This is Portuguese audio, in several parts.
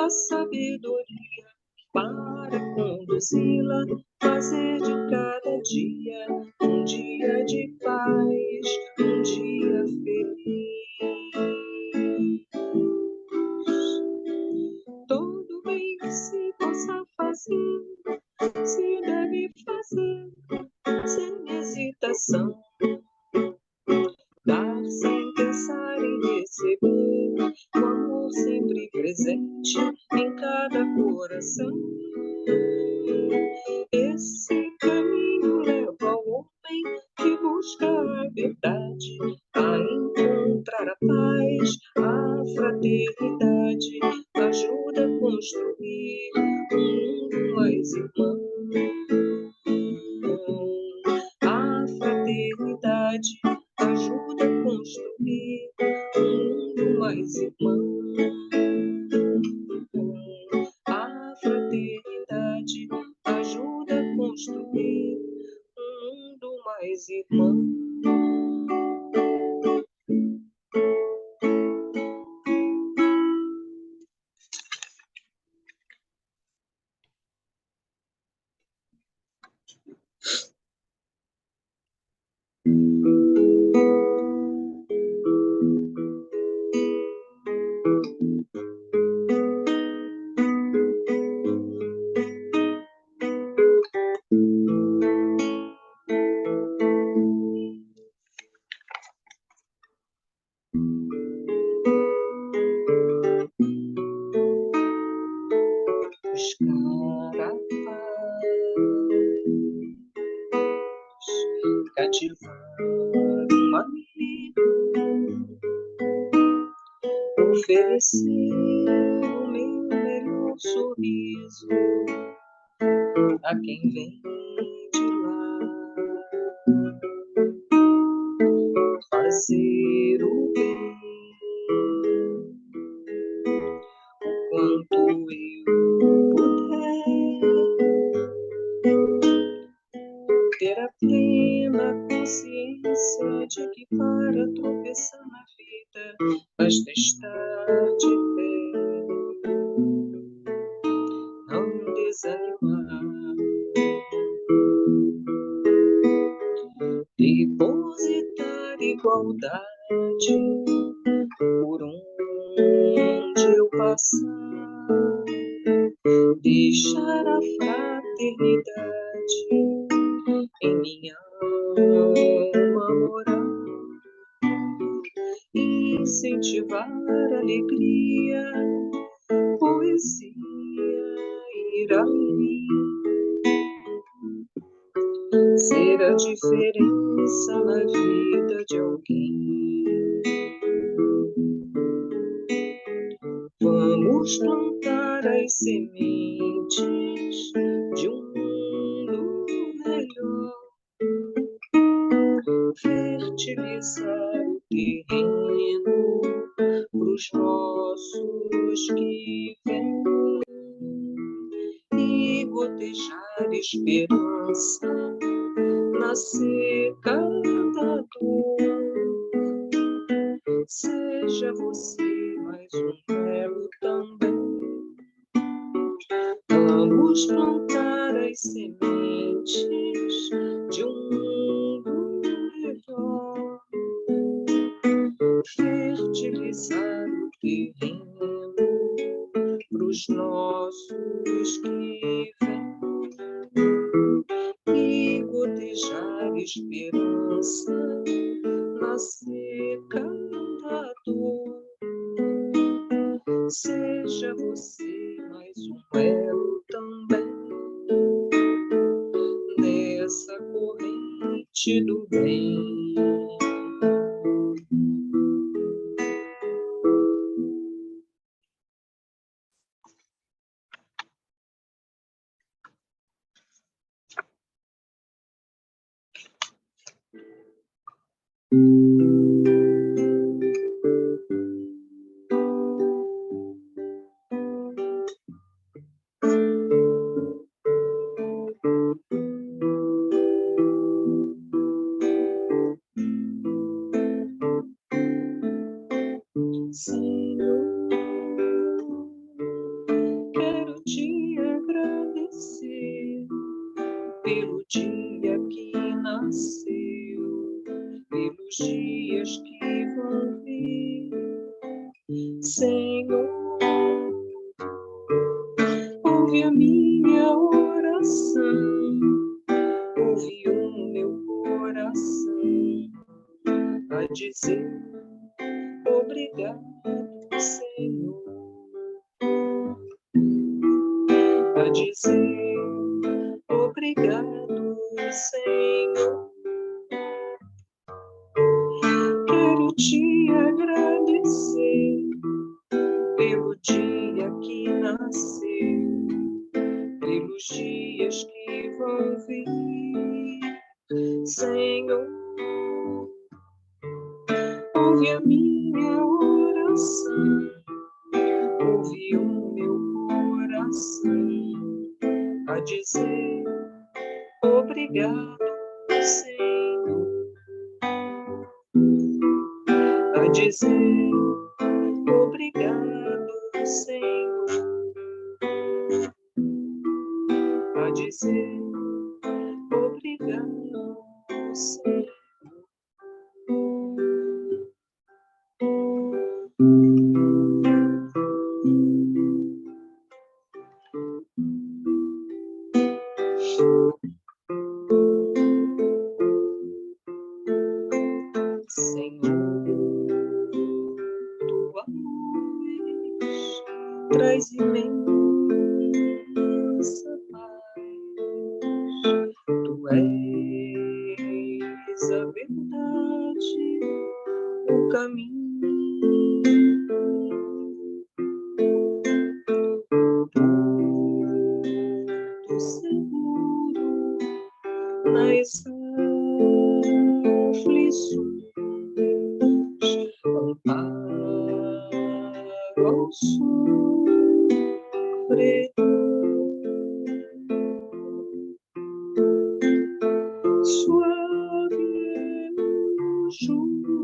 da sabedoria para conduzi-la, fazer de cada dia um dia de paz, um dia feliz. Todo bem que se possa fazer, se deve fazer sem hesitação. Dar sem pensar em receber, o amor sempre presente em cada coração. Esse caminho leva ao homem que busca a verdade, a encontrar a paz, a fraternidade, ajuda a construir um mundo mais irmão. A fraternidade ajuda a construir um mundo mais irmão. A fraternidade ajuda a construir um mundo mais irmão. Buscar a paz, cativar um amigo, oferecer o meu melhor sorriso a quem vem de lá, fazer o bem o quanto eu puder, ter a plena consciência de que para tropeçar na vida basta estar de pé, não desanimar, depositar igualdade por onde eu passar, deixar a fraternidade em minha alma morar, incentivar a alegria, poesia ir além, ser a diferença na vida de alguém. Vamos plantar as sementes de um mundo melhor, fertilizar o terreno pros nossos que vêm e gotejar esperança na seca da dor. Seja você mais um elo também. Vamos plantar as sementes de um mundo melhor, fertilizar o terreno pros nossos que vêm e gotejar esperança na seca da dor. Seja você mais um elo também nessa corrente do bem. Senhor, Quero te agradecer pelo dia que nasceu, pelos dias que vão vir, Senhor. Ouve a minha oração, ouve o meu coração a dizer obrigado, Senhor, a dizer obrigado, Senhor. Quero te agradecer pelo dia que nasceu, pelos dias que vão vir, Senhor. Ouve a minha oração, ouve o meu coração a dizer obrigado, Senhor, a dizer obrigado, Senhor, a dizer obrigado, Senhor. Senhor, tua luz traz imensa paz. Tu és a verdade, o caminho. Porto seguro nas aflições, amparo ao sofredor, suave é o jugo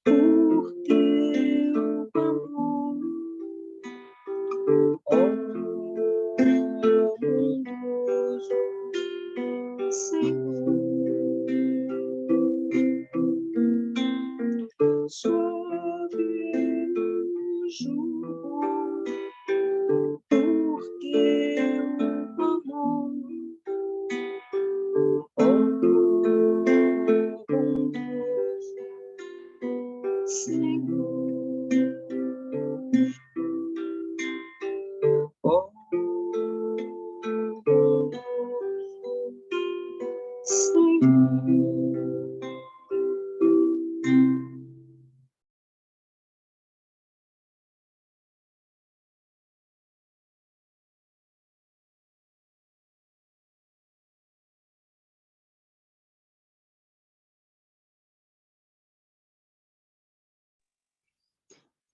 por teu amor, ó bondoso Senhor. Suave é o jugo por teu amor, ó bondoso Senhor, ó bondoso Senhor.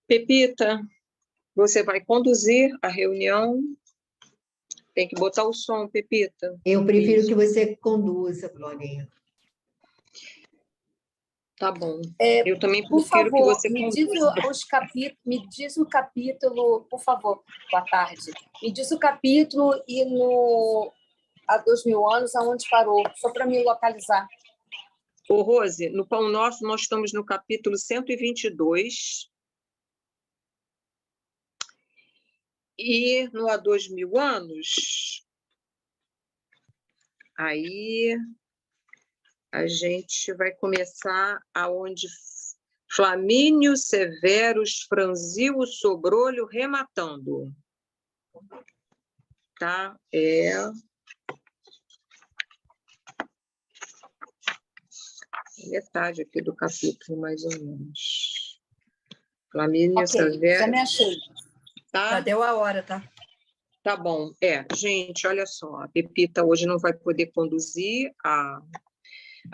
Pepita, você vai conduzir a reunião. Tem que botar o som, Pepita. Eu prefiro Isso. que você conduza, Glorinha. Tá bom. Eu também Por prefiro que favor, você me diz conduza. me diz o capítulo, por favor. Boa tarde. Me diz o capítulo e há 2000 anos, aonde parou, só para me localizar. Ô, Rose, no Pão Nosso, nós estamos no capítulo 122. E no Há 2000 anos, aí a gente vai começar aonde Flamínio Severus franziu o sobrolho rematando. Tá? Metade aqui do capítulo, mais ou menos. Flamínio Severus. Já me achei. Tá? Já deu a hora, tá? Tá bom. Gente, olha só, a Pepita hoje não vai poder conduzir a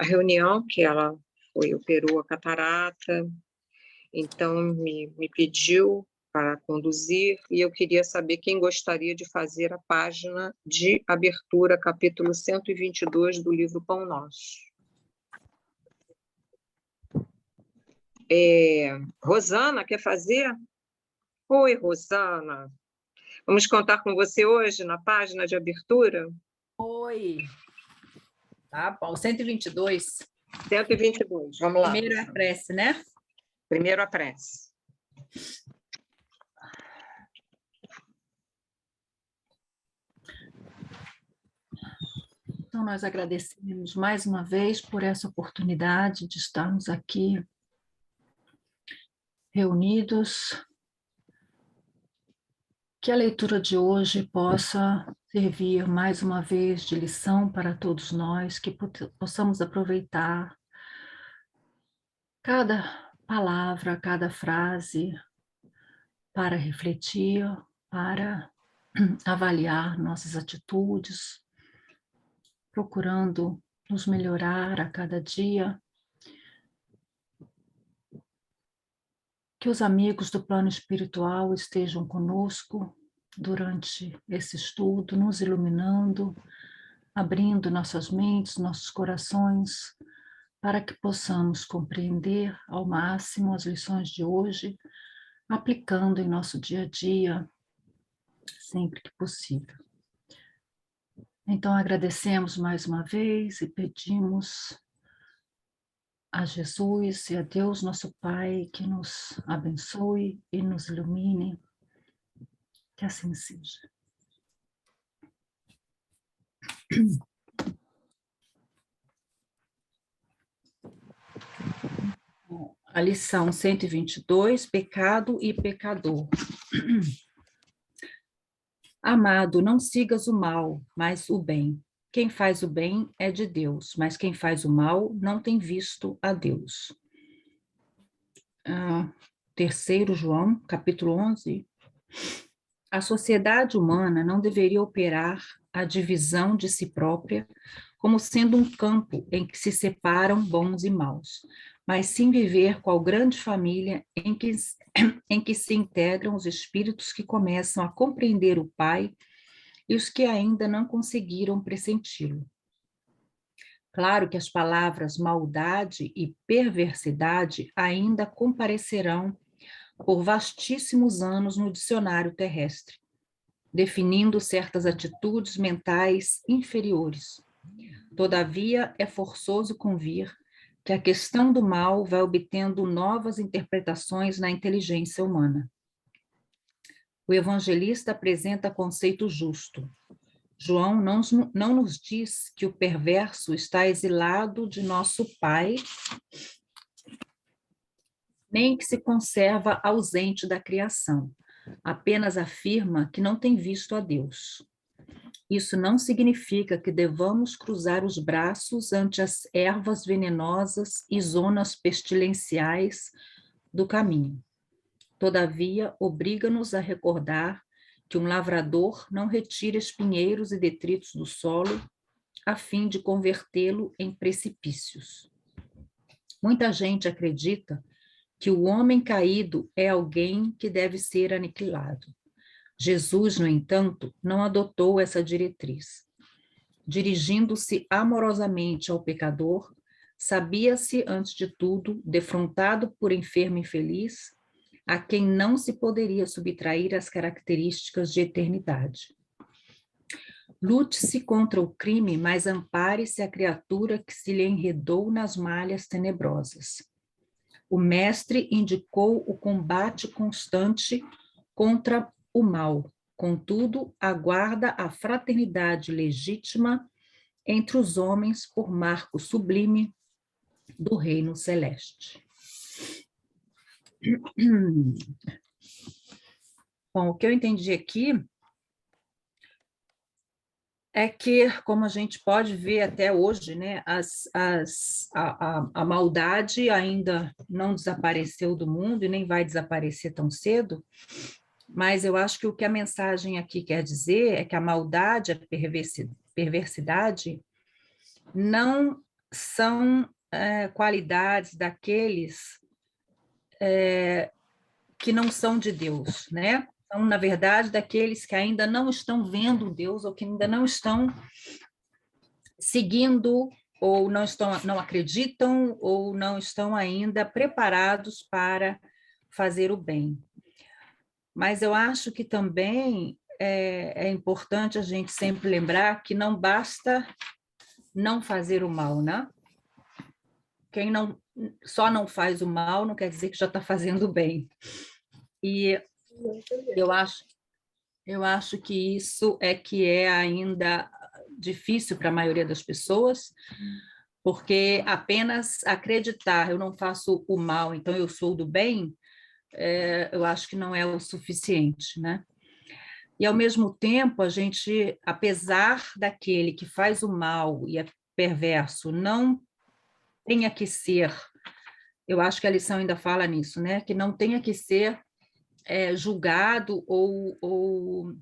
reunião, que ela operou a catarata, então me pediu para conduzir, e eu queria saber quem gostaria de fazer a página de abertura, capítulo 122 do livro Pão Nosso. Rosana, quer fazer? Oi, Rosana. Vamos contar com você hoje na página de abertura? Oi. Tá bom, 122. 122, vamos lá. Primeiro é a prece, né? Primeiro a prece. Então, nós agradecemos mais uma vez por essa oportunidade de estarmos aqui reunidos. Que a leitura de hoje possa servir mais uma vez de lição para todos nós, que possamos aproveitar cada palavra, cada frase para refletir, para avaliar nossas atitudes, procurando nos melhorar a cada dia. Que os amigos do plano espiritual estejam conosco durante esse estudo, nos iluminando, abrindo nossas mentes, nossos corações, para que possamos compreender ao máximo as lições de hoje, aplicando em nosso dia a dia, sempre que possível. Então, agradecemos mais uma vez e pedimos a Jesus e a Deus, nosso Pai, que nos abençoe e nos ilumine, que assim seja. A lição 122, pecado e pecador. Amado, não sigas o mal, mas o bem. Quem faz o bem é de Deus, mas quem faz o mal não tem visto a Deus. 3 João, capítulo 11. A sociedade humana não deveria operar a divisão de si própria como sendo um campo em que se separam bons e maus, mas sim viver qual grande família em que se integram os espíritos que começam a compreender o Pai e os que ainda não conseguiram pressenti-lo. Claro que as palavras maldade e perversidade ainda comparecerão por vastíssimos anos no dicionário terrestre, definindo certas atitudes mentais inferiores. Todavia, é forçoso convir que a questão do mal vai obtendo novas interpretações na inteligência humana. O evangelista apresenta conceito justo. João não nos diz que o perverso está exilado de nosso Pai, nem que se conserva ausente da criação. Apenas afirma que não tem visto a Deus. Isso não significa que devamos cruzar os braços ante as ervas venenosas e zonas pestilenciais do caminho. Todavia, obriga-nos a recordar que um lavrador não retira espinheiros e detritos do solo a fim de convertê-lo em precipícios. Muita gente acredita que o homem caído é alguém que deve ser aniquilado. Jesus, no entanto, não adotou essa diretriz. Dirigindo-se amorosamente ao pecador, sabia-se, antes de tudo, defrontado por enfermo infeliz, a quem não se poderia subtrair as características de eternidade. Lute-se contra o crime, mas ampare-se a criatura que se lhe enredou nas malhas tenebrosas. O mestre indicou o combate constante contra o mal, contudo, aguarda a fraternidade legítima entre os homens por marco sublime do reino celeste. Bom, o que eu entendi aqui é que, como a gente pode ver até hoje, né, a maldade ainda não desapareceu do mundo e nem vai desaparecer tão cedo, mas eu acho que o que a mensagem aqui quer dizer é que a maldade, a perversidade, não são qualidades daqueles que não são de Deus, né? São, na verdade, daqueles que ainda não estão vendo Deus ou que ainda não estão seguindo ou não acreditam ou não estão ainda preparados para fazer o bem. Mas eu acho que também é importante a gente sempre lembrar que não basta não fazer o mal, né? Quem só não faz o mal não quer dizer que já está fazendo o bem. E eu acho que isso é que é ainda difícil para a maioria das pessoas, porque apenas acreditar, eu não faço o mal, então eu sou do bem, eu acho que não é o suficiente, né? E, ao mesmo tempo, a gente, apesar daquele que faz o mal e é perverso, não tenha que ser, eu acho que a lição ainda fala nisso, né? Que não tenha que ser julgado ou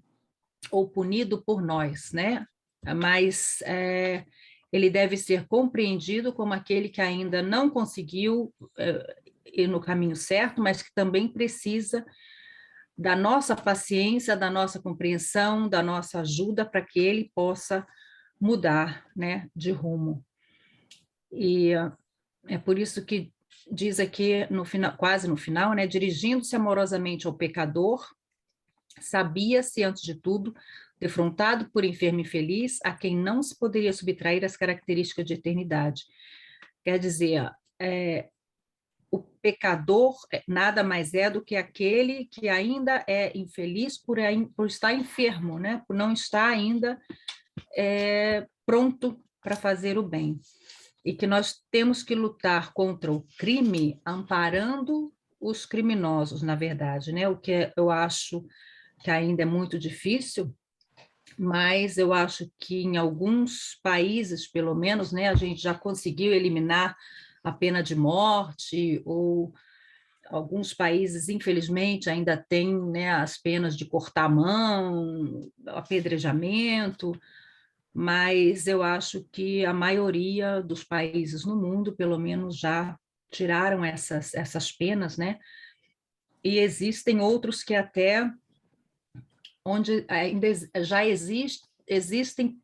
punido por nós, né? Mas ele deve ser compreendido como aquele que ainda não conseguiu ir no caminho certo, mas que também precisa da nossa paciência, da nossa compreensão, da nossa ajuda para que ele possa mudar, né, de rumo. E é por isso que diz aqui no final, quase no final, né, dirigindo-se amorosamente ao pecador, sabia-se antes de tudo defrontado por enfermo infeliz, a quem não se poderia subtrair as características de eternidade. Quer dizer, o pecador nada mais é do que aquele que ainda é infeliz por estar enfermo, né? Por não estar ainda pronto para fazer o bem. E que nós temos que lutar contra o crime amparando os criminosos, na verdade, né? O que eu acho que ainda é muito difícil, mas eu acho que em alguns países, pelo menos, né, a gente já conseguiu eliminar a pena de morte, ou alguns países, infelizmente, ainda têm, né, as penas de cortar a mão, apedrejamento, mas eu acho que a maioria dos países no mundo, pelo menos, já tiraram essas penas, né? E existem outros que até onde ainda já existem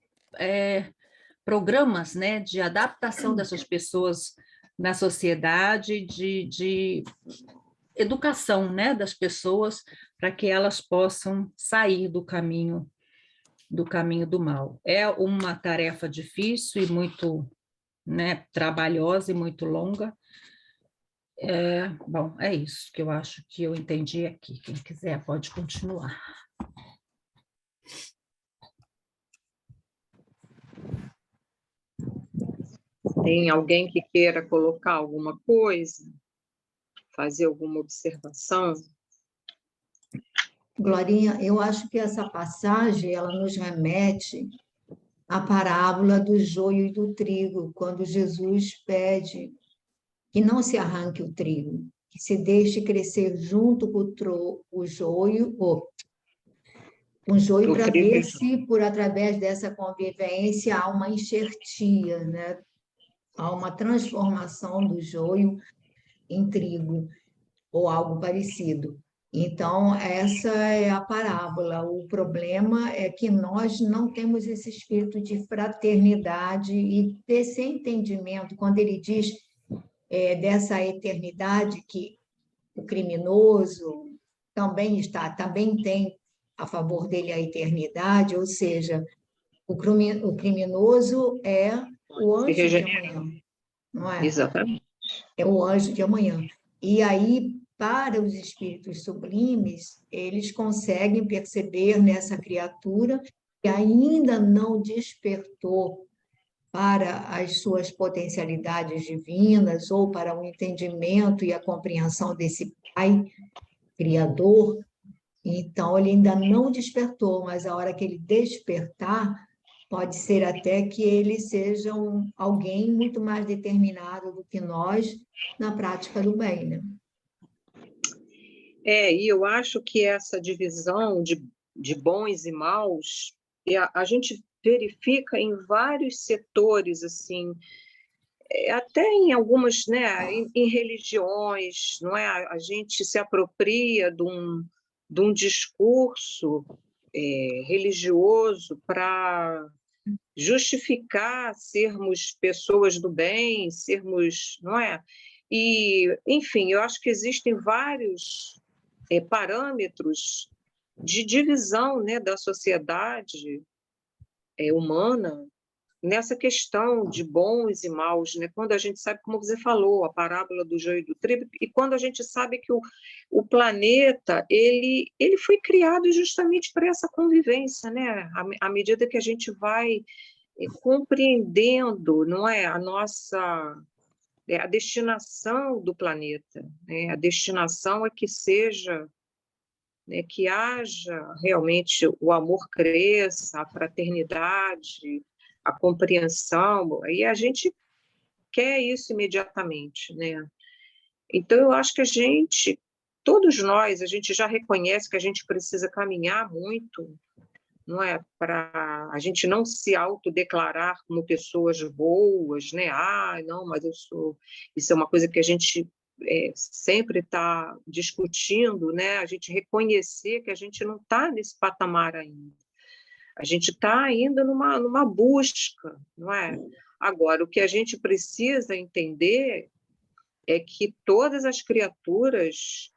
programas, né, de adaptação dessas pessoas na sociedade, de educação, né, das pessoas para que elas possam sair do caminho do mal. É uma tarefa difícil e muito, né, trabalhosa e muito longa. Bom, é isso que eu acho que eu entendi aqui. Quem quiser pode continuar. Tem alguém que queira colocar alguma coisa? Fazer alguma observação? Glorinha, eu acho que essa passagem ela nos remete à parábola do joio e do trigo, quando Jesus pede que não se arranque o trigo, que se deixe crescer junto com o joio, com o joio para ver se, por através dessa convivência, há uma enxertia, né? Há uma transformação do joio em trigo, ou algo parecido. Então, essa é a parábola. O problema é que nós não temos esse espírito de fraternidade e desse entendimento, quando ele diz dessa eternidade que o criminoso também tem a favor dele a eternidade, ou seja, o criminoso é o anjo de amanhã, não é? Exatamente. É o anjo de amanhã. E aí, para os espíritos sublimes, eles conseguem perceber nessa criatura que ainda não despertou para as suas potencialidades divinas ou para o entendimento e a compreensão desse Pai Criador. Então, ele ainda não despertou, mas a hora que ele despertar, pode ser até que ele seja alguém muito mais determinado do que nós na prática do bem, né? E eu acho que essa divisão de bons e maus, a gente verifica em vários setores, assim, até em algumas, né, em religiões, não é? A gente se apropria de um discurso religioso para justificar sermos pessoas do bem, sermos, não é? E, enfim, eu acho que existem vários parâmetros de divisão, né, da sociedade humana nessa questão de bons e maus, né? Quando a gente sabe, como você falou, a parábola do joio e do trigo, e quando a gente sabe que o planeta ele foi criado justamente para essa convivência, né? À medida que a gente vai compreendendo, não é, a nossa a destinação do planeta, né? A destinação é que seja, né, que haja realmente o amor cresça, a fraternidade, a compreensão, e a gente quer isso imediatamente, né? Então, eu acho que todos nós, a gente já reconhece que a gente precisa caminhar muito, não é? Para a gente não se autodeclarar como pessoas boas, né? Ah, não, mas eu sou... Isso é uma coisa que a gente sempre está discutindo, né? A gente reconhecer que a gente não está nesse patamar ainda. A gente está ainda numa busca, não é? Agora, o que a gente precisa entender é que todas as criaturas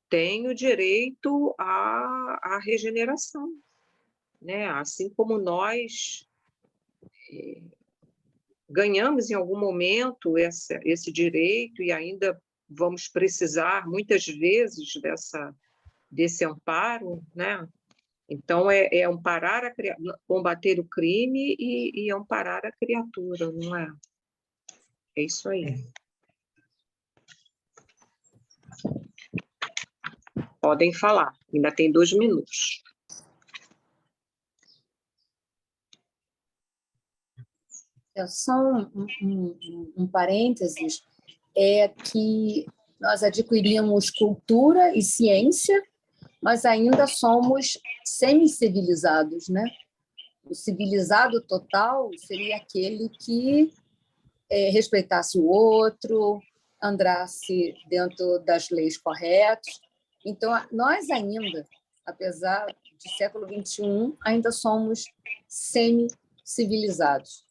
têm o direito à regeneração, né? Assim como nós ganhamos em algum momento esse direito e ainda vamos precisar muitas vezes desse amparo, né? Então é amparar combater o crime e amparar a criatura, não é? É isso aí. Podem falar, ainda tem 2 minutos. Só um parênteses, é que nós adquirimos cultura e ciência, mas ainda somos semi-civilizados, né? O civilizado total seria aquele que respeitasse o outro, andasse dentro das leis corretas. Então, nós ainda, apesar de século XXI, ainda somos semi-civilizados.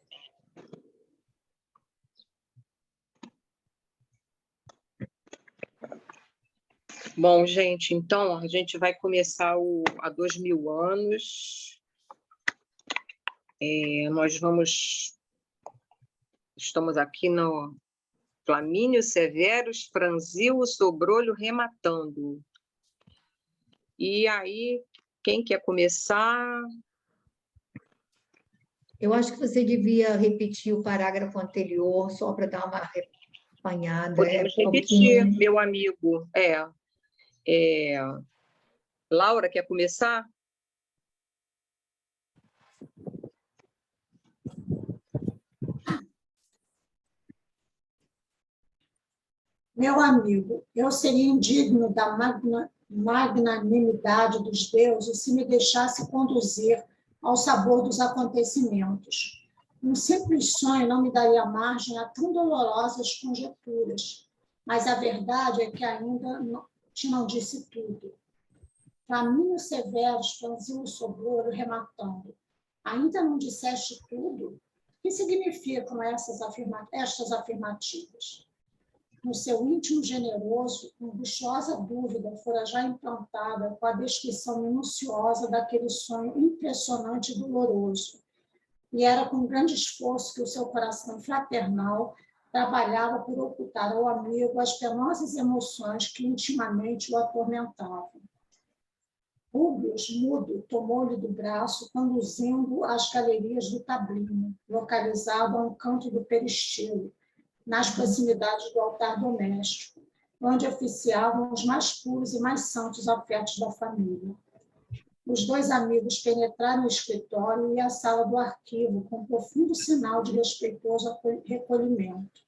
Bom, gente, então a gente vai começar há 2000 anos. Estamos aqui no Flamínio Severus, Franzil, Sobrolho, rematando. E aí, quem quer começar? Eu acho que você devia repetir o parágrafo anterior, só para dar uma apanhada. Podemos repetir, meu amigo. Laura, quer começar? Meu amigo, eu seria indigno da magnanimidade dos deuses se me deixasse conduzir ao sabor dos acontecimentos. Um simples sonho não me daria margem a tão dolorosas conjecturas, mas a verdade é que ainda não disse tudo. Flamínio Severus franziu o sobrolho, rematando. Ainda não disseste tudo? O que significam estas afirmativas? No seu íntimo generoso, angustiosa dúvida fora já implantada com a descrição minuciosa daquele sonho impressionante e doloroso. E era com grande esforço que o seu coração fraternal trabalhava por ocultar ao amigo as penosas emoções que intimamente o atormentavam. Públio, mudo, tomou-lhe do braço, conduzindo-o às galerias do Tablino, localizado a um canto do peristilo, nas proximidades do altar doméstico, onde oficiavam os mais puros e mais santos afetos da família. Os 2 amigos penetraram o escritório e a sala do arquivo, com um profundo sinal de respeitoso recolhimento.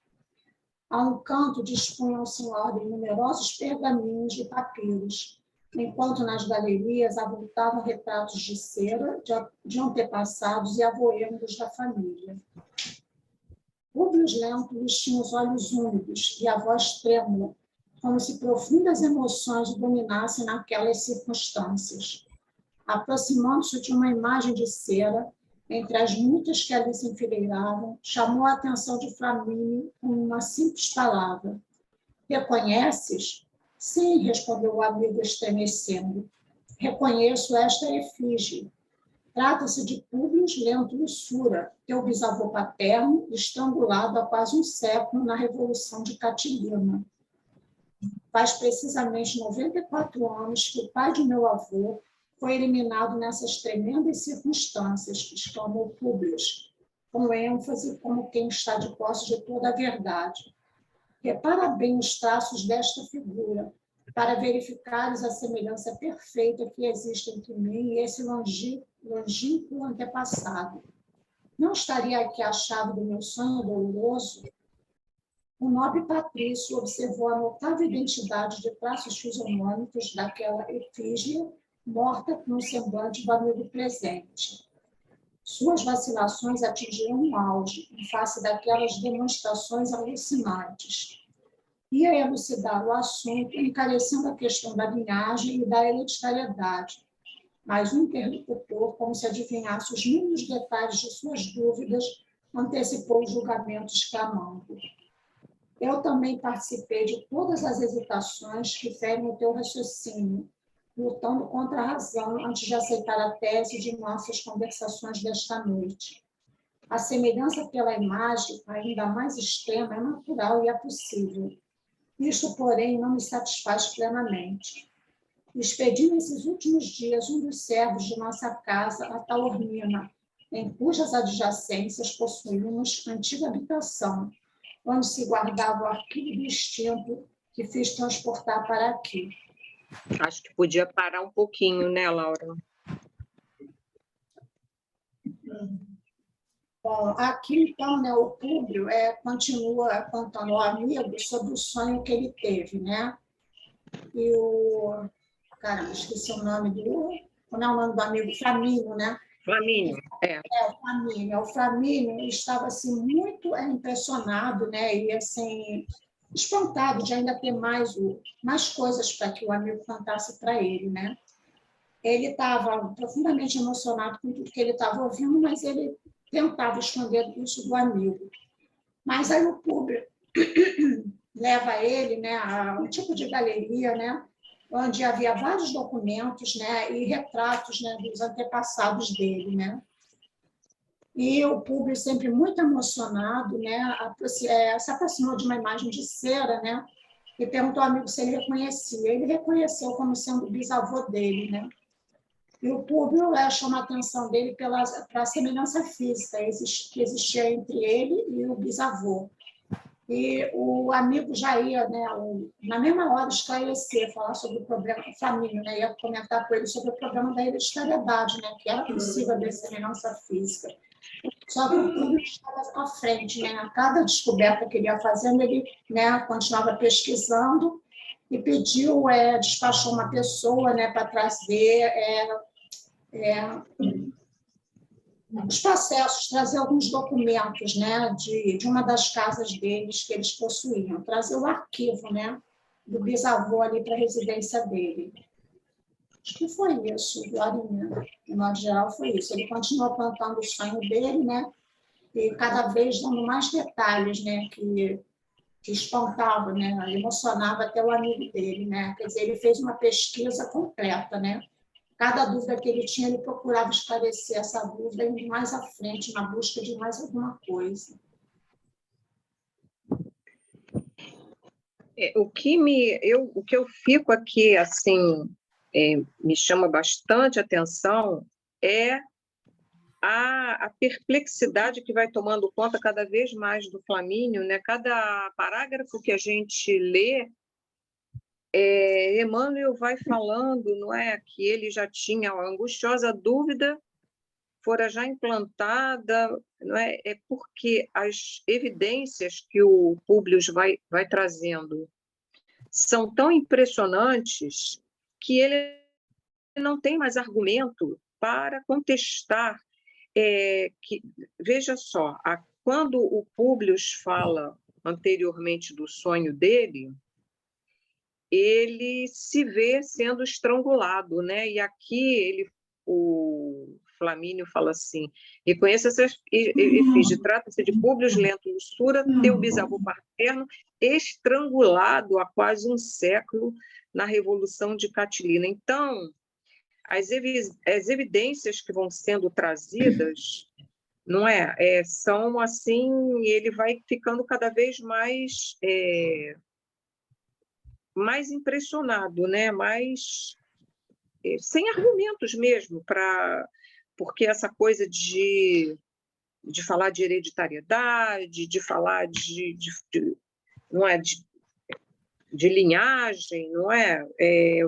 A um canto dispunham-se em ordem numerosos pergaminhos e papiros, enquanto nas galerias avultavam retratos de cera de antepassados e avoengos da família. Públio Lentulus tinha os olhos úmidos e a voz trêmula, como se profundas emoções o dominassem naquelas circunstâncias. Aproximando-se de uma imagem de cera, entre as muitas que ali se enfileiravam, chamou a atenção de Flamínio com uma simples palavra. Reconheces? Sim, respondeu o amigo estremecendo. reconheço esta efígie. Trata-se de Públio Lento Lussura, teu bisavô paterno, estrangulado há quase um século na Revolução de Catilina. Faz precisamente 94 anos que o pai de meu avô foi eliminado nessas tremendas circunstâncias, exclamou Públio, com ênfase como quem está de posse de toda a verdade. Repara bem os traços desta figura, para verificares a semelhança perfeita que existe entre mim e esse longínquo antepassado. Não estaria aqui a chave do meu sonho doloroso? O nobre patrício observou a notável identidade de traços fisionômicos daquela efígie morta no semblante do amigo presente. Suas vacilações atingiram um auge em face daquelas demonstrações alucinantes. Ia elucidar o assunto, encarecendo a questão da linhagem e da hereditariedade, mas o interlocutor, como se adivinhasse os mínimos detalhes de suas dúvidas, antecipou o julgamento, exclamando: eu também participei de todas as hesitações que ferem o teu raciocínio, lutando contra a razão antes de aceitar a tese de nossas conversações desta noite. A semelhança pela imagem, ainda mais extrema, é natural e é possível. Isto, porém, não me satisfaz plenamente. Expedi nesses últimos dias um dos servos de nossa casa, a Taormina, em cujas adjacências possuímos antiga habitação, onde se guardava o arquivo do extinto que fiz transportar para aqui. Acho que podia parar um pouquinho, né, Laura? Bom, aqui, então, né, o Públio continua contando ao amigo sobre o sonho que ele teve, né? E o... Caramba, esqueci o nome do... Como é o nome do amigo? Flamínio, né? Flamínio, o Flamínio. O Flamínio estava, assim, muito impressionado, né? E, assim, espantado de ainda ter mais coisas para que o amigo contasse para ele, né? Ele estava profundamente emocionado com tudo que ele estava ouvindo, mas ele tentava esconder isso do amigo. Mas aí o Públio leva ele, né, a um tipo de galeria, né, onde havia vários documentos, né, e retratos, né, dos antepassados dele, né. E o Públio, sempre muito emocionado, né, se aproximou de uma imagem de cera, né, e perguntou ao amigo se ele reconhecia. Ele reconheceu como sendo o bisavô dele, né. E o Públio chama a atenção dele para a semelhança física que existia entre ele e o bisavô. E o amigo já ia, né, na mesma hora, esclarecer, falar sobre o problema da família, né, ia comentar com ele sobre o problema da hereditariedade, né, que era possível haver semelhança física. Só que o Públio estava à frente, né, a cada descoberta que ele ia fazendo, ele, né, continuava pesquisando e pediu, despachou uma pessoa, né, para trazer os processos, trazer alguns documentos, né, de uma das casas deles que eles possuíam, trazer o arquivo, né, do bisavô ali para a residência dele. Acho que foi isso, Glorinha. De modo geral, foi isso. Ele continuou contando o sonho dele, né, e cada vez dando mais detalhes, né, que espantava, né, emocionava até o amigo dele, né. Quer dizer, ele fez uma pesquisa completa, né. Cada dúvida que ele tinha, ele procurava esclarecer essa dúvida indo mais à frente, na busca de mais alguma coisa. O que eu fico aqui, assim, me chama bastante atenção é a perplexidade que vai tomando conta cada vez mais do Flamínio, né? Cada parágrafo que a gente lê, Emmanuel vai falando, não é, que ele já tinha a angustiosa dúvida, fora já implantada, não é? É porque as evidências que o Públio vai trazendo são tão impressionantes que ele não tem mais argumento para contestar. Veja só, quando o Públio fala anteriormente do sonho dele, ele se vê sendo estrangulado, né? E aqui o Flamínio fala assim: reconheça essas efígie, trata-se de Públio Lento Lussura, teu bisavô paterno, estrangulado há quase um século na Revolução de Catilina. Então, as evidências que vão sendo trazidas, não é? São assim, ele vai ficando cada vez mais impressionado, né? Mais sem argumentos mesmo, porque essa coisa de falar de hereditariedade, de falar não é, de linhagem, não é?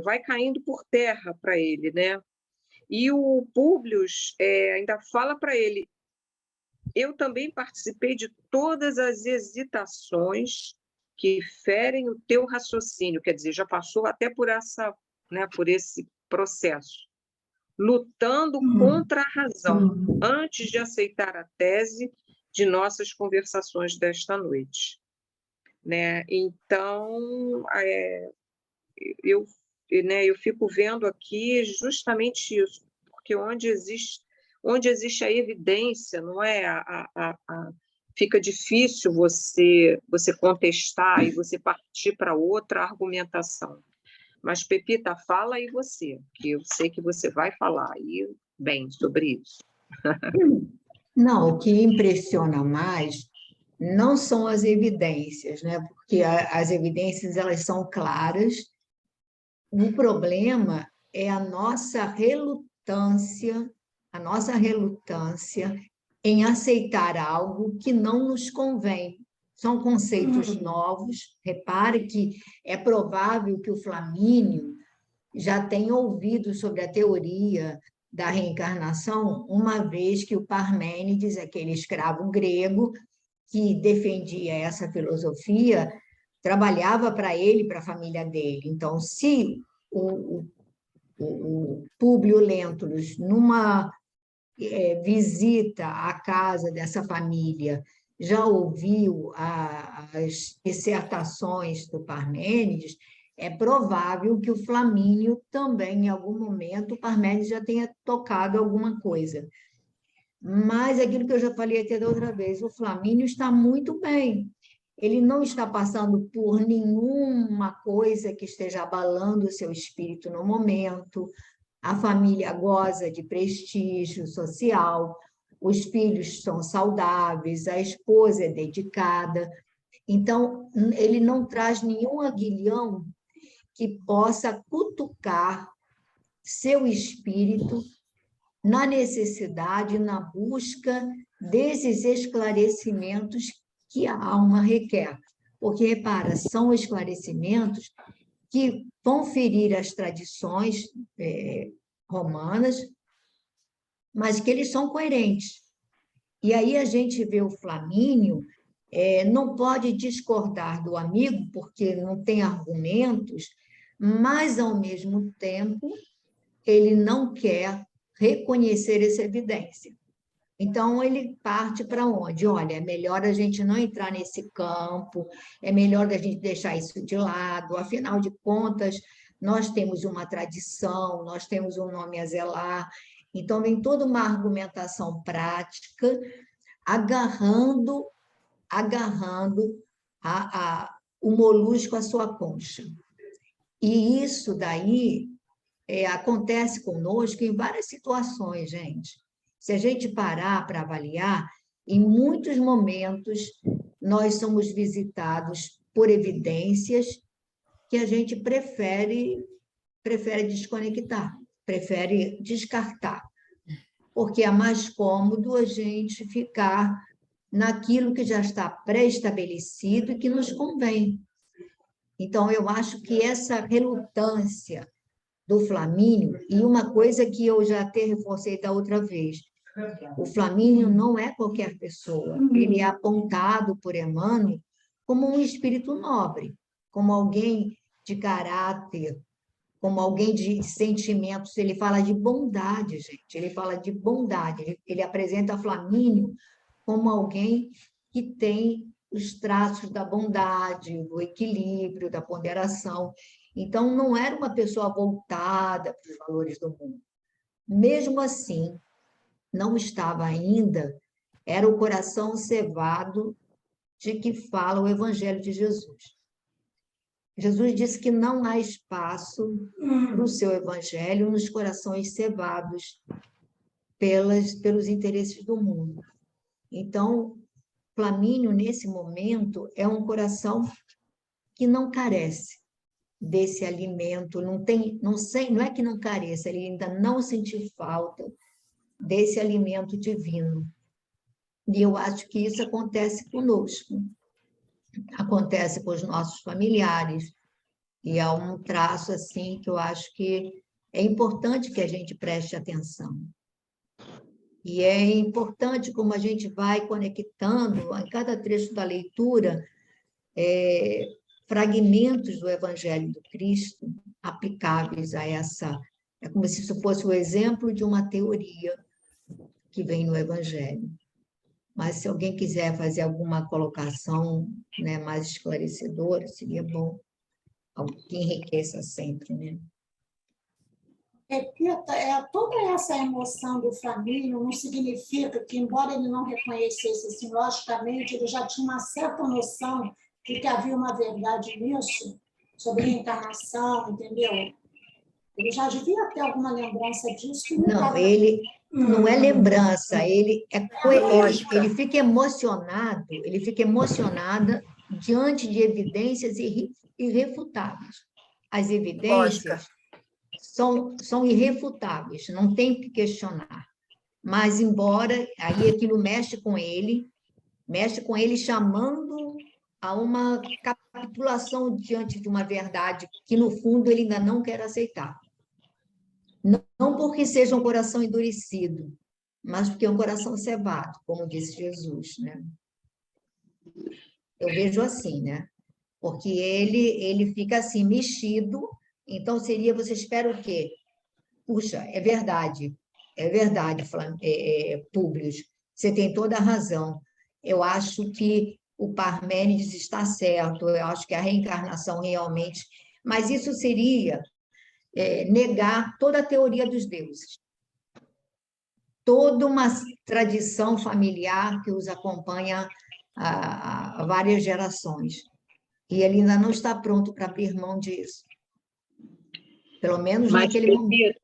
Vai caindo por terra para ele, né? E o Públio ainda fala para ele: eu também participei de todas as hesitações que ferem o teu raciocínio, quer dizer, já passou até por por esse processo, lutando contra a razão, antes de aceitar a tese de nossas conversações desta noite. Né? Então, eu fico vendo aqui justamente isso, porque onde existe a evidência, não é? Fica difícil você contestar e você partir para outra argumentação. Mas, Pepita, fala aí você, que eu sei que você vai falar aí bem sobre isso. Não, o que impressiona mais não são as evidências, né? Porque as evidências elas são claras. O problema é a nossa relutância em aceitar algo que não nos convém. São conceitos novos. Repare que é provável que o Flamínio já tenha ouvido sobre a teoria da reencarnação, uma vez que o Parmênides, aquele escravo grego que defendia essa filosofia, trabalhava para ele, para a família dele. Então, se o Públio Lentulus, numa visita à casa dessa família, já ouviu as dissertações do Parmênides, é provável que o Flamínio também, em algum momento, o Parmênides já tenha tocado alguma coisa. Mas aquilo que eu já falei até da outra vez, o Flamínio está muito bem. Ele não está passando por nenhuma coisa que esteja abalando o seu espírito no momento. A família goza de prestígio social, os filhos são saudáveis, a esposa é dedicada. Então, ele não traz nenhum aguilhão que possa cutucar seu espírito na necessidade, na busca desses esclarecimentos que a alma requer. Porque, repara, são esclarecimentos que vão ferir as tradições romanas, mas que eles são coerentes. E aí a gente vê o Flamínio, não pode discordar do amigo, porque não tem argumentos, mas, ao mesmo tempo, ele não quer reconhecer essa evidência. Então, ele parte para onde? Olha, é melhor a gente não entrar nesse campo, é melhor a gente deixar isso de lado, afinal de contas, nós temos uma tradição, nós temos um nome a zelar. Então, vem toda uma argumentação prática, agarrando o molusco à sua concha. E isso daí acontece conosco em várias situações, gente. Se a gente parar para avaliar, em muitos momentos nós somos visitados por evidências que a gente prefere desconectar, prefere descartar, porque é mais cômodo a gente ficar naquilo que já está pré-estabelecido e que nos convém. Então, eu acho que essa relutância do Flamínio, e uma coisa que eu já até reforcei da outra vez, o Flamínio não é qualquer pessoa, ele é apontado por Emmanuel como um espírito nobre, como alguém de caráter, como alguém de sentimentos. Ele fala de bondade, gente, ele fala de bondade, ele apresenta Flamínio como alguém que tem os traços da bondade, do equilíbrio, da ponderação. Então, não era uma pessoa voltada para os valores do mundo. Mesmo assim, não estava ainda, era o coração cevado de que fala o Evangelho de Jesus. Jesus disse que não há espaço para o seu evangelho nos corações cevados pelos interesses do mundo. Então, Flamínio, nesse momento, é um coração que não carece desse alimento, não é que não careça, ele ainda não sentiu falta desse alimento divino. E eu acho que isso acontece conosco, acontece com os nossos familiares, e é um traço assim que eu acho que é importante que a gente preste atenção. E é importante como a gente vai conectando, em cada trecho da leitura, fragmentos do Evangelho do Cristo aplicáveis a essa. É como se isso fosse o exemplo de uma teoria que vem no Evangelho. Mas se alguém quiser fazer alguma colocação, né, mais esclarecedora, seria bom. Algo que enriqueça sempre, né? Repita, toda essa emoção do Flamínio não significa que, embora ele não reconhecesse assim, logicamente, ele já tinha uma certa noção de que havia uma verdade nisso, sobre reencarnação, entendeu? Ele já devia ter alguma lembrança disso. Que não, Não, ele não é lembrança, ele fica emocionado, ele fica emocionado diante de evidências irrefutáveis. As evidências são irrefutáveis, não tem que questionar. Mas, embora aí aquilo mexe com ele chamando a uma capitulação diante de uma verdade que, no fundo, ele ainda não quer aceitar. Não porque seja um coração endurecido, mas porque é um coração cevado, como disse Jesus, né? Eu vejo assim, né? Porque ele fica assim, mexido, então você espera o quê? Puxa, é verdade, Públio, você tem toda a razão. Eu acho que o Parmênides está certo, eu acho que a reencarnação realmente... Mas isso seria negar toda a teoria dos deuses, toda uma tradição familiar que os acompanha há várias gerações. E ele ainda não está pronto para abrir mão disso. Pelo menos naquele momento.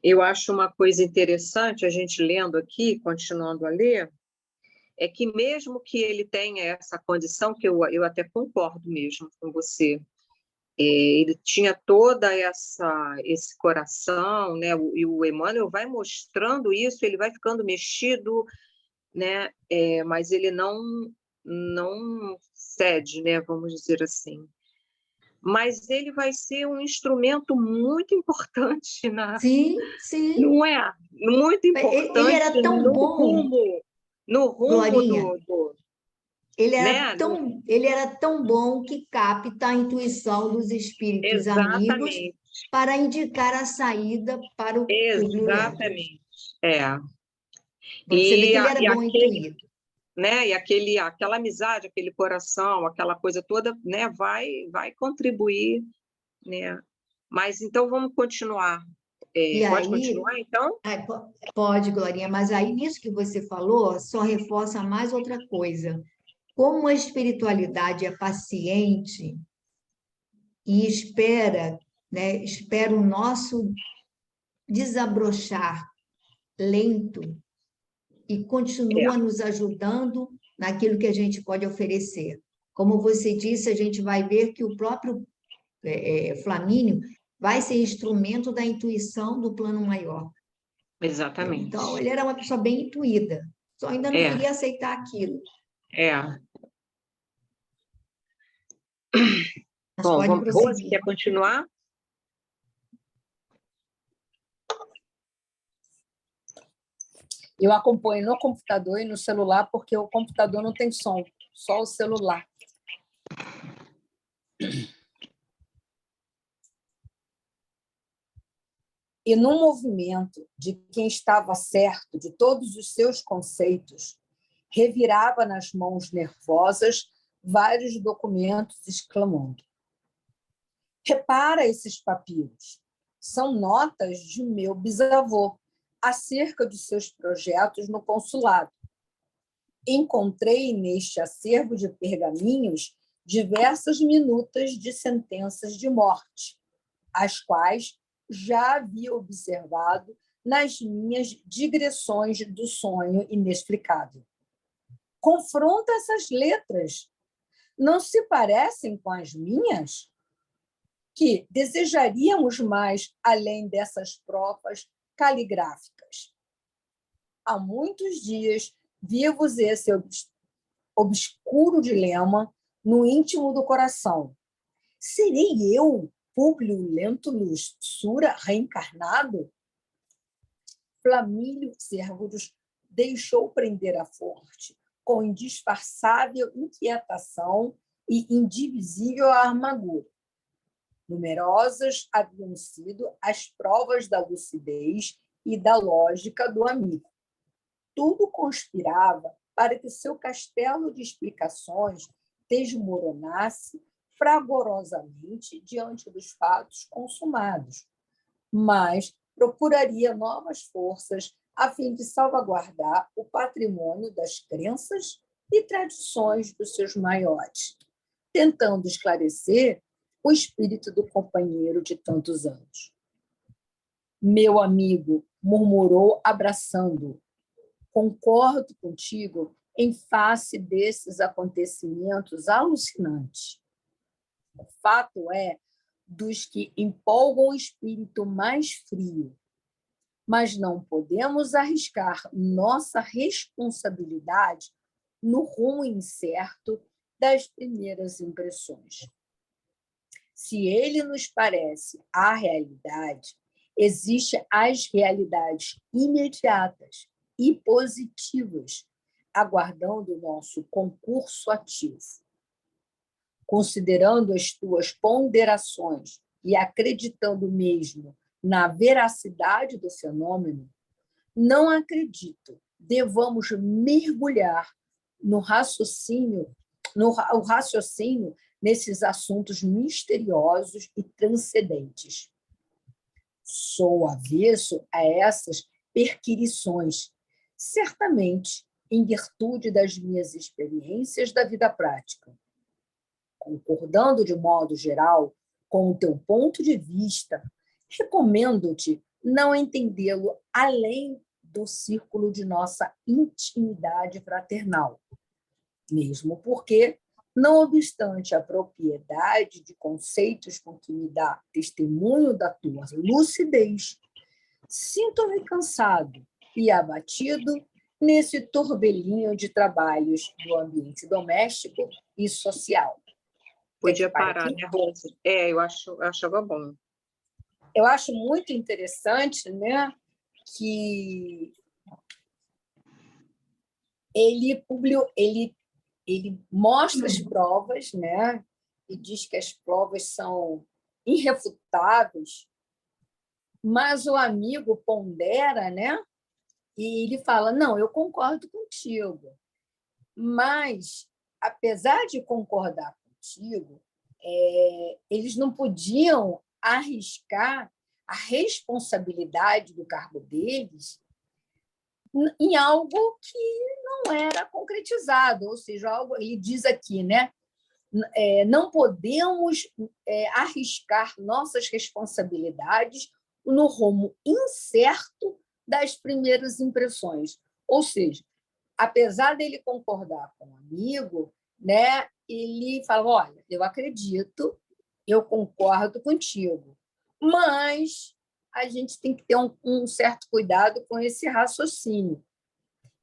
Eu acho uma coisa interessante, a gente lendo aqui, continuando a ler, é que mesmo que ele tenha essa condição, que eu até concordo mesmo com você, ele tinha toda esse coração, né? E o Emmanuel vai mostrando isso, ele vai ficando mexido, né? Mas ele não cede, né? Vamos dizer assim. Mas ele vai ser um instrumento muito importante Sim. Não é? Muito importante. Ele era tão bom. No rumo do ele era tão bom que capta a intuição dos espíritos amigos para indicar a saída para o Públio Leandro. Exatamente. Você vê que ele era bom intuído. Né? E aquela amizade, aquele coração, aquela coisa toda, né? vai contribuir, né? Mas então vamos continuar. Pode continuar, então? Pode, Glorinha, mas aí nisso que você falou, só reforça mais outra coisa. Como a espiritualidade é paciente e espera o nosso desabrochar lento e continua nos ajudando naquilo que a gente pode oferecer. Como você disse, a gente vai ver que o próprio Flamínio vai ser instrumento da intuição do plano maior. Exatamente. Então, ele era uma pessoa bem intuída, só ainda não queria aceitar aquilo. Bom, Rose, quer continuar? Eu acompanho no computador e no celular, porque o computador não tem som, só o celular. E no movimento de quem estava certo de todos os seus conceitos, revirava nas mãos nervosas vários documentos, exclamando: repara esses papiros, são notas de meu bisavô acerca de seus projetos no consulado. Encontrei neste acervo de pergaminhos diversas minutas de sentenças de morte, as quais já havia observado nas minhas digressões do sonho inexplicável. Confronta essas letras. Não se parecem com as minhas? Que desejaríamos mais além dessas provas caligráficas. Há muitos dias vivos esse obscuro dilema no íntimo do coração. Serei eu, Públio Lentulus Sura, reencarnado? Flamílio Cérvulos deixou prender a forte, com indisfarçável inquietação e indivisível amargura. Numerosas haviam sido as provas da lucidez e da lógica do amigo. Tudo conspirava para que seu castelo de explicações desmoronasse fragorosamente diante dos fatos consumados, mas procuraria novas forças a fim de salvaguardar o patrimônio das crenças e tradições dos seus maiores, tentando esclarecer o espírito do companheiro de tantos anos. Meu amigo, murmurou, abraçando-o, concordo contigo em face desses acontecimentos alucinantes. O fato é dos que empolgam o espírito mais frio, mas não podemos arriscar nossa responsabilidade no rumo incerto das primeiras impressões. Se ele nos parece a realidade, existem as realidades imediatas e positivas, aguardando o nosso concurso ativo. Considerando as tuas ponderações e acreditando mesmo na veracidade do fenômeno, não acredito devamos mergulhar no raciocínio nesses assuntos misteriosos e transcendentes. Sou avesso a essas perquirições, certamente em virtude das minhas experiências da vida prática. Concordando de modo geral com o teu ponto de vista, recomendo-te não entendê-lo além do círculo de nossa intimidade fraternal, mesmo porque, não obstante a propriedade de conceitos com que me dá testemunho da tua lucidez, sinto-me cansado e abatido nesse turbelinho de trabalhos do ambiente doméstico e social. Podia parar, né, Rose? Eu achava bom. Eu acho muito interessante, né, que ele mostra as provas, né, e diz que as provas são irrefutáveis, mas o amigo pondera, né, e ele fala, não, eu concordo contigo, mas, apesar de concordar contigo, eles não podiam arriscar a responsabilidade do cargo deles em algo que não era concretizado, ou seja, algo, ele diz aqui, né? Não podemos arriscar nossas responsabilidades no rumo incerto das primeiras impressões. Ou seja, apesar dele concordar com o amigo, né, ele fala, olha, eu acredito, eu concordo contigo, mas a gente tem que ter um certo cuidado com esse raciocínio.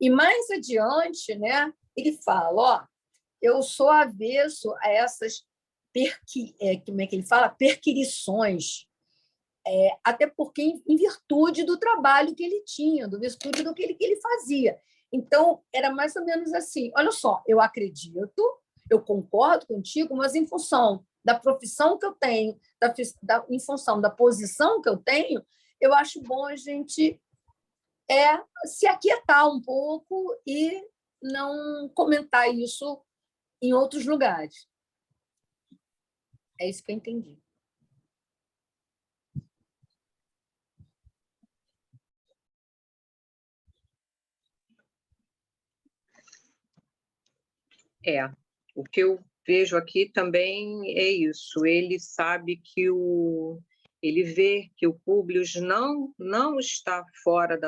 E mais adiante, né, ele fala, ó, eu sou avesso a essas como é que ele fala? Perquirições, até porque em virtude do trabalho que ele tinha, do virtude do que ele fazia. Então, era mais ou menos assim, olha só, eu acredito, eu concordo contigo, mas em função da profissão que eu tenho, em função da posição que eu tenho, eu acho bom a gente se aquietar um pouco e não comentar isso em outros lugares. É isso que eu entendi. O que eu vejo aqui também é isso. Ele sabe que ele vê que o Públio não está fora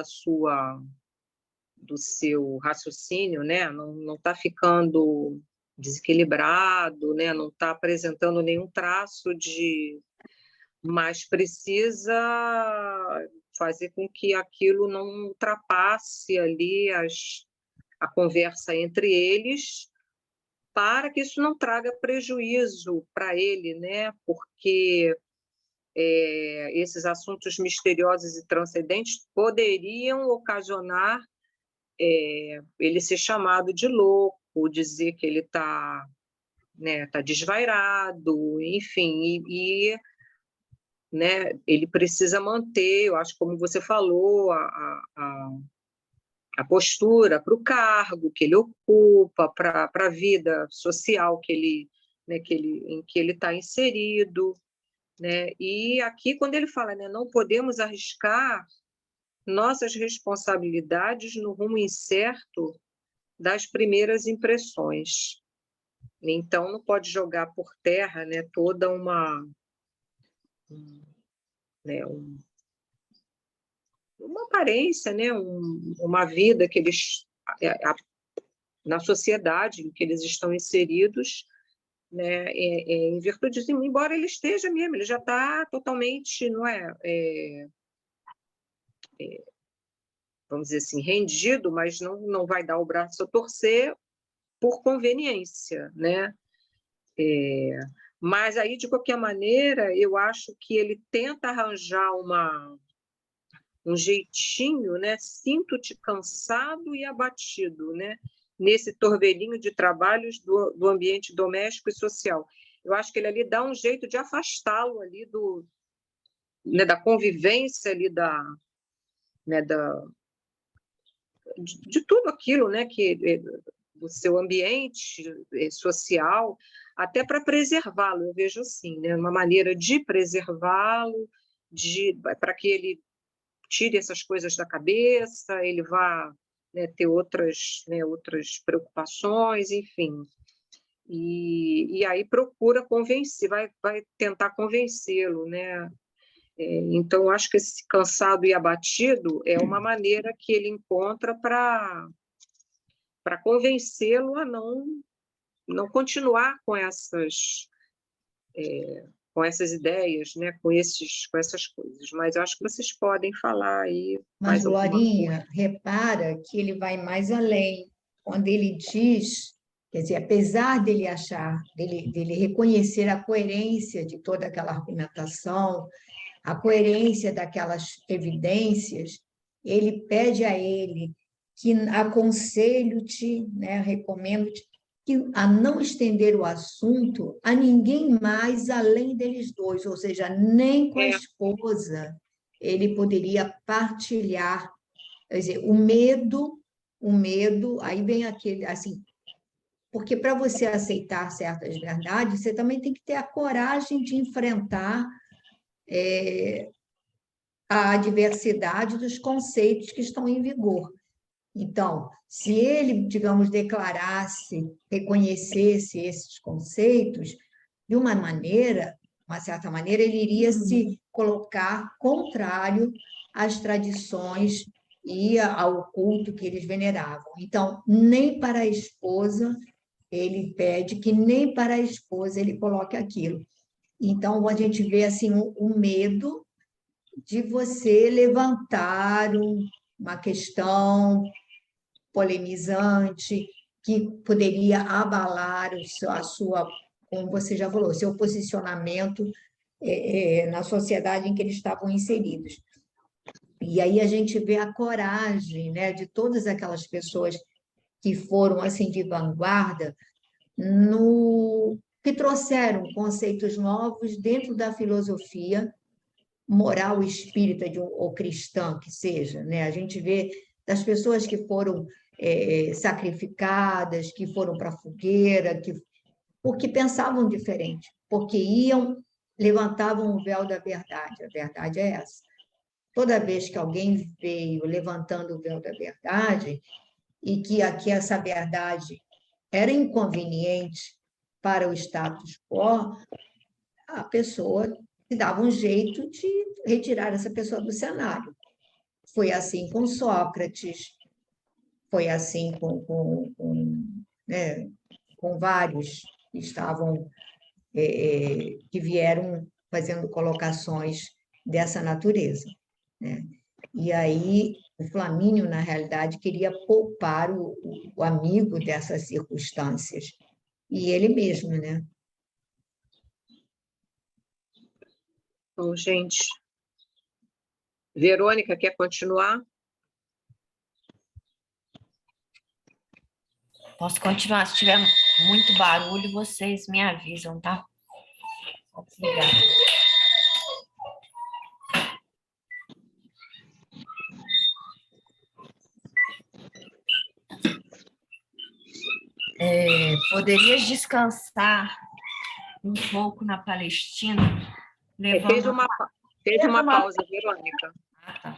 do seu raciocínio, né? Não está ficando desequilibrado, né? Não está apresentando nenhum traço mas precisa fazer com que aquilo não ultrapasse ali a conversa entre eles, para que isso não traga prejuízo para ele, né? Porque esses assuntos misteriosos e transcendentes poderiam ocasionar ele ser chamado de louco, dizer que ele está, né, tá desvairado, enfim, né, ele precisa manter, eu acho, como você falou, a postura para o cargo que ele ocupa, para a vida social né, em que ele está inserido, né? E aqui, quando ele fala, né, não podemos arriscar nossas responsabilidades no rumo incerto das primeiras impressões. Então, não pode jogar por terra, né, toda né, uma aparência, né, uma vida que eles, na sociedade em que eles estão inseridos, né, em virtude de, embora ele esteja mesmo, ele já está totalmente, não vamos dizer assim, rendido, mas não vai dar o braço a torcer por conveniência, né? Mas aí, de qualquer maneira, eu acho que ele tenta arranjar um jeitinho, né? Sinto-te cansado e abatido, né? Nesse torvelinho de trabalhos do ambiente doméstico e social. Eu acho que ele ali dá um jeito de afastá-lo ali né, da convivência ali né, de tudo aquilo, né, do seu ambiente social, até para preservá-lo, eu vejo assim, né, uma maneira de preservá-lo, para que ele tire essas coisas da cabeça, ele vá, né, ter outras preocupações, enfim. E aí procura convencer, vai tentar convencê-lo, né? Então, acho que esse cansado e abatido é uma maneira que ele encontra para convencê-lo a não continuar com essas ideias, né? com essas coisas. Mas eu acho que vocês podem falar aí Mas, mais alguma coisa. Glorinha, repara que ele vai mais além. Quando ele diz, quer dizer, apesar dele achar, dele reconhecer a coerência de toda aquela argumentação, a coerência daquelas evidências, ele pede a ele que aconselho-te, né, recomendo-te, a não estender o assunto a ninguém mais além deles dois, ou seja, nem com a esposa ele poderia partilhar, quer dizer, o medo, aí vem aquele, assim, porque para você aceitar certas verdades, você também tem que ter a coragem de enfrentar a diversidade dos conceitos que estão em vigor. Então, se ele, digamos, declarasse, reconhecesse esses conceitos, de uma certa maneira, ele iria se colocar contrário às tradições e ao culto que eles veneravam. Então, nem para a esposa, ele pede que nem para a esposa ele coloque aquilo. Então, a gente vê assim o medo de você levantar uma questão polemizante que poderia abalar como você já falou, seu posicionamento na sociedade em que eles estavam inseridos. E aí a gente vê a coragem, né, de todas aquelas pessoas que foram assim de vanguarda, que trouxeram conceitos novos dentro da filosofia moral espírita ou cristã que seja, né? A gente vê das pessoas que foram sacrificadas, que foram para a fogueira, porque pensavam diferente, porque levantavam o véu da verdade. A verdade é essa. Toda vez que alguém veio levantando o véu da verdade e que aqui essa verdade era inconveniente para o status quo, a pessoa se dava um jeito de retirar essa pessoa do cenário. Foi assim com Sócrates, foi assim né, com vários que estavam, que vieram fazendo colocações dessa natureza, né? E aí o Flamínio, na realidade, queria poupar o amigo dessas circunstâncias, e ele mesmo, né? Bom, gente. Verônica, quer continuar? Posso continuar? Se tiver muito barulho, vocês me avisam, tá? Obrigada. Poderias descansar um pouco na Palestina, Fez uma pausa, Verônica. Tá.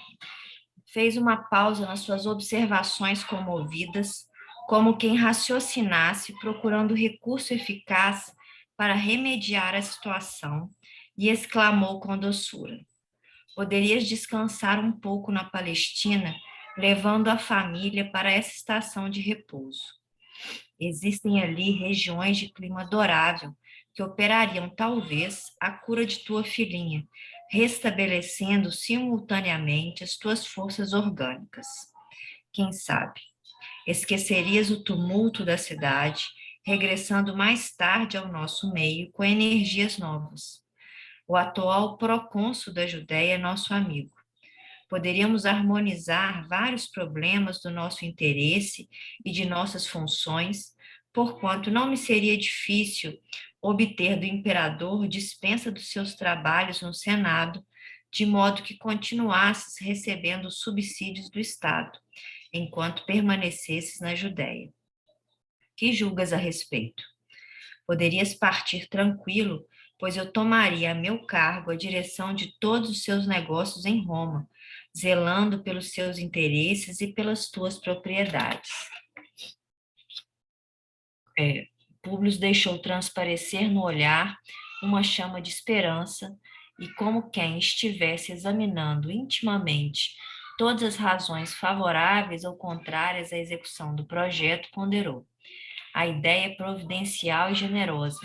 Fez uma pausa nas suas observações comovidas, como quem raciocinasse, procurando recurso eficaz para remediar a situação, e exclamou com doçura: poderias descansar um pouco na Palestina, levando a família para essa estação de repouso. Existem ali regiões de clima adorável que operariam talvez a cura de tua filhinha, restabelecendo simultaneamente as tuas forças orgânicas. Quem sabe? Esquecerias o tumulto da cidade, regressando mais tarde ao nosso meio com energias novas. O atual procônsul da Judéia é nosso amigo. Poderíamos harmonizar vários problemas do nosso interesse e de nossas funções, porquanto não me seria difícil obter do imperador dispensa dos seus trabalhos no Senado, de modo que continuasses recebendo os subsídios do Estado, enquanto permanecesses na Judéia. Que julgas a respeito? Poderias partir tranquilo, pois eu tomaria a meu cargo a direção de todos os seus negócios em Roma, zelando pelos seus interesses e pelas tuas propriedades. Públio deixou transparecer no olhar uma chama de esperança e, como quem estivesse examinando intimamente todas as razões favoráveis ou contrárias à execução do projeto, ponderou: a ideia é providencial e generosa,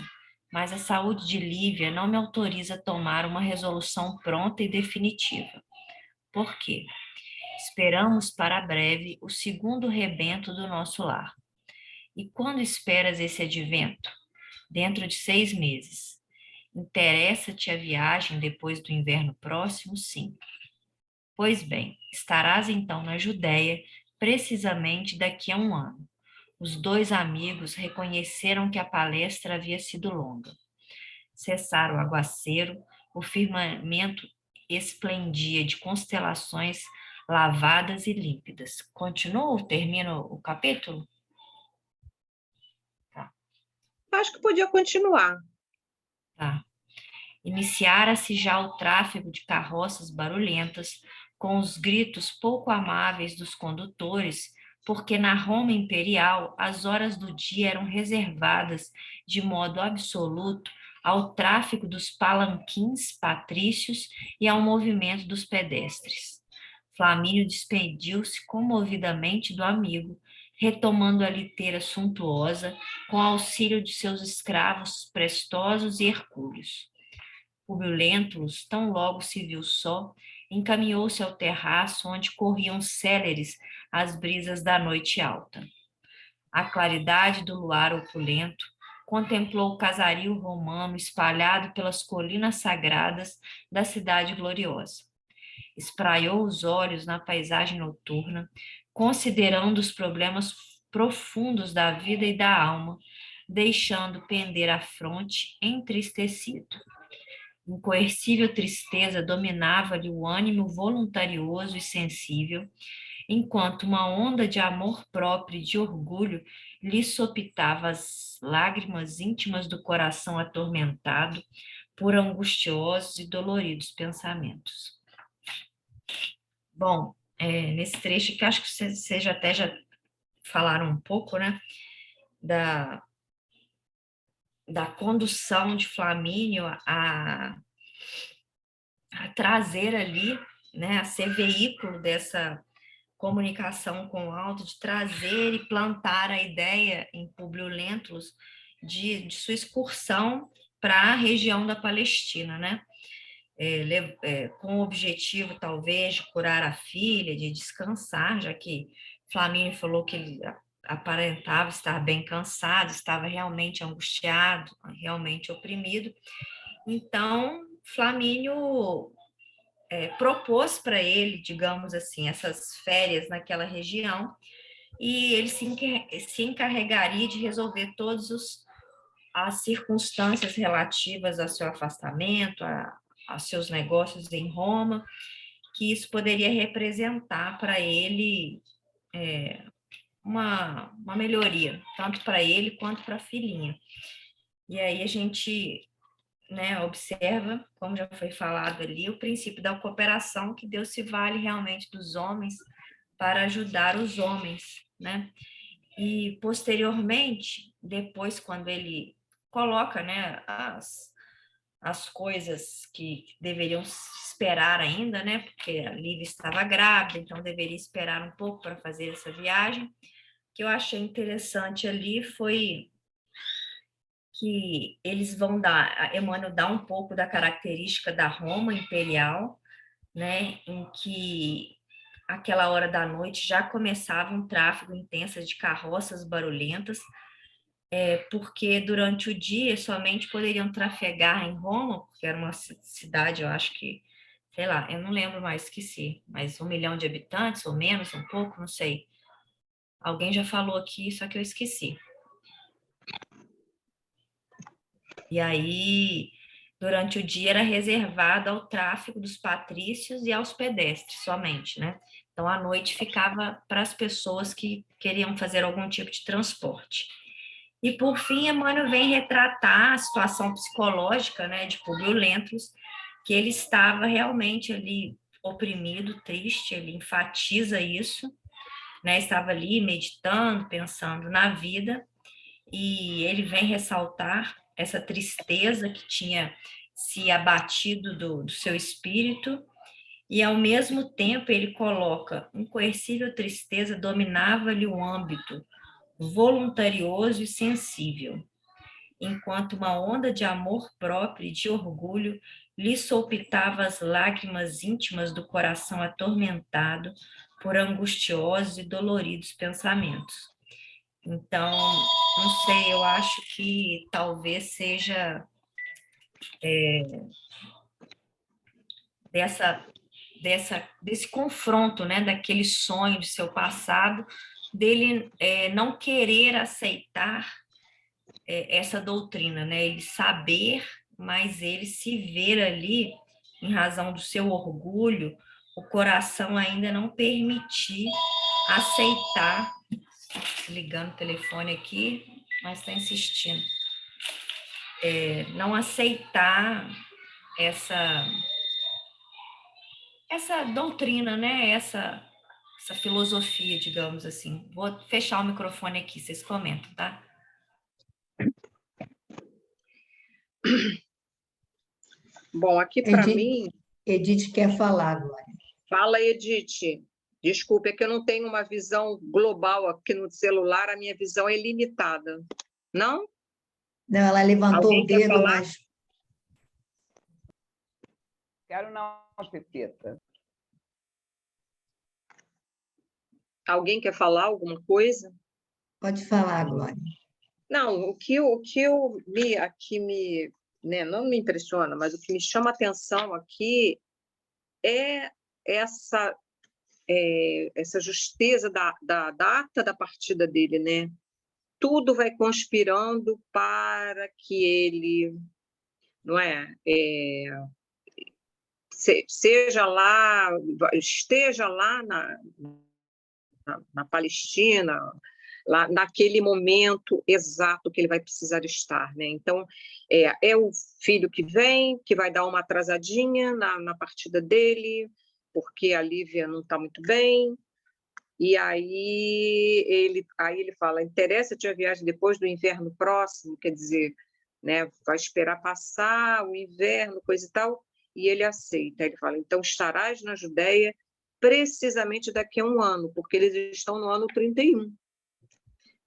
mas a saúde de Lívia não me autoriza a tomar uma resolução pronta e definitiva. Por quê? Esperamos para breve o segundo rebento do nosso lar. E quando esperas esse advento? Dentro de 6 meses. Interessa-te a viagem depois do inverno próximo? Sim. Pois bem, estarás então na Judéia precisamente daqui a 1 ano. Os 2 amigos reconheceram que a palestra havia sido longa. Cessara o aguaceiro, o firmamento esplendia de constelações lavadas e límpidas. Continuo? Termino o capítulo? Tá. Acho que podia continuar. Tá. Iniciara-se já o tráfego de carroças barulhentas, com os gritos pouco amáveis dos condutores, porque na Roma imperial as horas do dia eram reservadas de modo absoluto ao tráfego dos palanquins patrícios e ao movimento dos pedestres. Flamínio despediu-se comovidamente do amigo, retomando a liteira suntuosa, com auxílio de seus escravos prestosos e hercúleos. Públio Lentulus, tão logo se viu só, encaminhou-se ao terraço onde corriam céleres as brisas da noite alta. À claridade do luar opulento, contemplou o casario romano espalhado pelas colinas sagradas da cidade gloriosa. Espraiou os olhos na paisagem noturna, considerando os problemas profundos da vida e da alma, deixando pender a fronte entristecido. Incoercível tristeza dominava-lhe o ânimo voluntarioso e sensível, enquanto uma onda de amor próprio e de orgulho lhe sopitava as lágrimas íntimas do coração atormentado por angustiosos e doloridos pensamentos. Bom, nesse trecho que acho que vocês até já falaram um pouco, né, da condução de Flamínio a trazer ali, né, a ser veículo dessa comunicação com o alto, de trazer e plantar a ideia em Públio Lentulus de sua excursão para a região da Palestina, né? Com o objetivo, talvez, de curar a filha, de descansar, já que Flamínio falou que ele aparentava estar bem cansado, estava realmente angustiado, realmente oprimido. Então, Flamínio propôs para ele, digamos assim, essas férias naquela região, e ele se encarregaria de resolver todas as circunstâncias relativas ao seu afastamento, a seus negócios em Roma, que isso poderia representar para ele uma melhoria, tanto para ele quanto para a filhinha. E aí a gente, né, observa, como já foi falado ali, o princípio da cooperação, que Deus se vale realmente dos homens para ajudar os homens, né? E posteriormente, depois, quando ele coloca, né, as coisas que deveriam esperar ainda, né, porque a Lívia estava grávida, então deveria esperar um pouco para fazer essa viagem. O que eu achei interessante ali foi que eles vão dar, Emmanuel dá um pouco da característica da Roma imperial, né, em que aquela hora da noite já começava um tráfego intenso de carroças barulhentas, porque durante o dia somente poderiam trafegar em Roma, porque era uma cidade, eu acho que, sei lá, eu não lembro mais, esqueci, mas 1 milhão de habitantes, ou menos, um pouco, não sei. Alguém já falou aqui, só que eu esqueci. E aí, durante o dia, era reservado ao tráfego dos patrícios e aos pedestres somente, né? Então, à noite ficava para as pessoas que queriam fazer algum tipo de transporte. E, por fim, Emmanuel vem retratar a situação psicológica, né, de Públio Lentulus, que ele estava realmente ali oprimido, triste, ele enfatiza isso, né? Estava ali meditando, pensando na vida, e ele vem ressaltar essa tristeza que tinha se abatido do seu espírito, e ao mesmo tempo ele coloca: incoercível tristeza dominava-lhe o âmbito voluntarioso e sensível, enquanto uma onda de amor próprio e de orgulho lhe solpitava as lágrimas íntimas do coração atormentado por angustiosos e doloridos pensamentos. Então, não sei, eu acho que talvez seja desse confronto, né, daquele sonho de seu passado, dele não querer aceitar essa doutrina, né, ele saber, mas ele se ver ali, em razão do seu orgulho, o coração ainda não permitir aceitar, ligando o telefone aqui, mas está insistindo, não aceitar essa doutrina, né? Essa filosofia, digamos assim. Vou fechar o microfone aqui, vocês comentam, tá? Bom, aqui para mim... Edith quer falar agora. Fala, Edith. Desculpe, é que eu não tenho uma visão global aqui no celular, a minha visão é limitada. Não? Não, ela levantou Alguém o dedo, quer falar? mas... Quero não, Pepita. Alguém quer falar alguma coisa? Pode falar, Glória. Não, o que né, não me impressiona, mas o que me chama a atenção aqui é essa justeza da data da partida dele, né? Tudo vai conspirando para que ele, não é, esteja lá na Palestina, lá naquele momento exato que ele vai precisar estar, né? Então, é o filho que vem, que vai dar uma atrasadinha na partida dele, porque a Lívia não está muito bem, e aí ele fala: interessa-te a viagem depois do inverno próximo, quer dizer, né? Vai esperar passar o inverno, coisa e tal, e ele aceita. Ele fala, então estarás na Judéia precisamente daqui a um ano, porque eles estão no ano 31,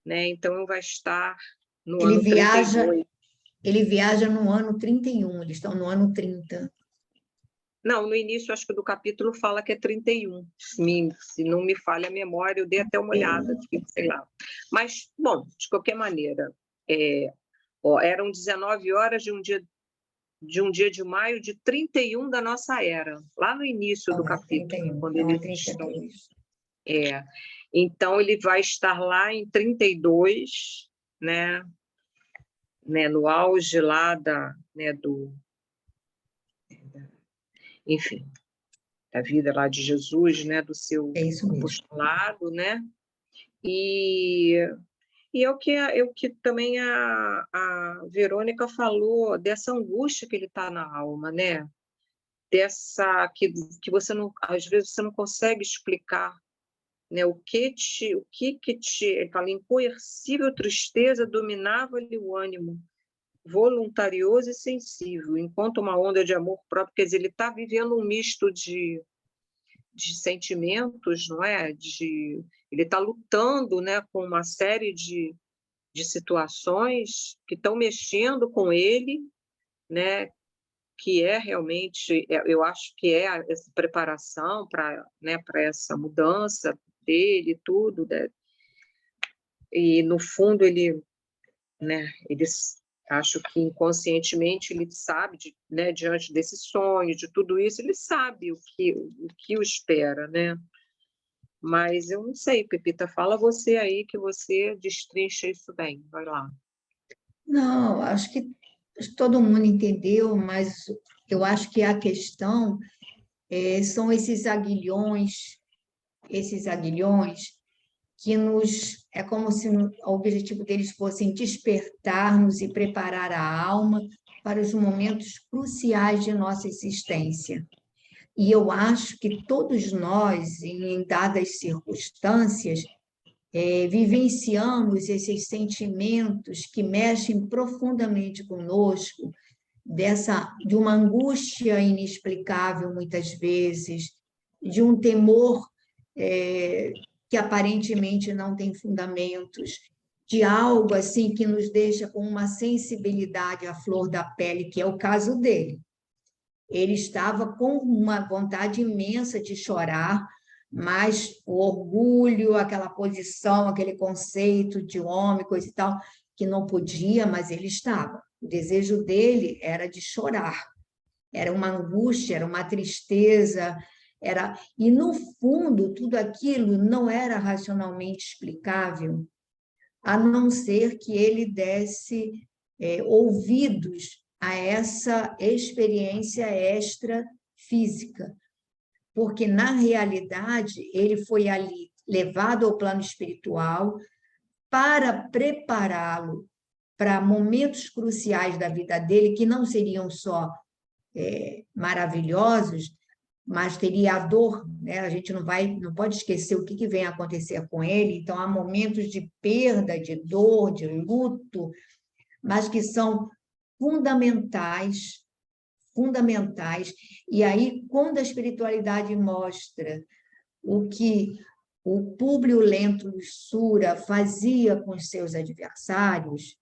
né? Então vai estar no ano 32. Ele viaja no ano 31, eles estão no ano 30. Não, no início, acho que do capítulo fala que é 31. Se não me falha a memória, eu dei até uma olhada, sei lá. Mas, bom, de qualquer maneira, eram 19 horas de um dia de maio de 31 da nossa era, lá no início do capítulo, 31, quando não, eles 32. estão. Então, ele vai estar lá em 32, né, no auge lá enfim, da vida lá de Jesus, né, do seu apostolado, né? E é o que também a Verônica falou, dessa angústia que ele está na alma, né? Dessa que você não, às vezes você não consegue explicar, né? Ele fala, incoercível tristeza dominava-lhe o ânimo, voluntarioso e sensível, enquanto uma onda de amor próprio, quer dizer, ele está vivendo um misto de sentimentos, não é? Ele está lutando, né, com uma série de situações que estão mexendo com ele, né, que é realmente, eu acho que é essa preparação para, né, para essa mudança dele, tudo, né? E no fundo ele, né, acho que inconscientemente ele sabe, né, diante desse sonho, de tudo isso, ele sabe o que o espera, né? Mas eu não sei, Pepita, fala você aí que você destrincha isso bem, vai lá. Não, acho que todo mundo entendeu, mas eu acho que a questão são esses aguilhões que é como se o objetivo deles fosse despertar-nos e preparar a alma para os momentos cruciais de nossa existência. E eu acho que todos nós, em dadas circunstâncias, vivenciamos esses sentimentos que mexem profundamente conosco, de uma angústia inexplicável, muitas vezes, de um temor que aparentemente não tem fundamentos, de algo assim que nos deixa com uma sensibilidade à flor da pele, que é o caso dele. Ele estava com uma vontade imensa de chorar, mas o orgulho, aquela posição, aquele conceito de homem, coisa e tal, que não podia, mas ele estava. O desejo dele era de chorar. Era uma angústia, era uma tristeza, e no fundo tudo aquilo não era racionalmente explicável, a não ser que ele desse ouvidos a essa experiência extrafísica, porque na realidade ele foi ali levado ao plano espiritual para prepará-lo para momentos cruciais da vida dele, que não seriam só maravilhosos, mas teria a dor, né? A gente não pode esquecer o que vem acontecer com ele. Então, há momentos de perda, de dor, de luto, mas que são fundamentais. E aí, quando a espiritualidade mostra o que o Públio Lento Lussura fazia com os seus adversários,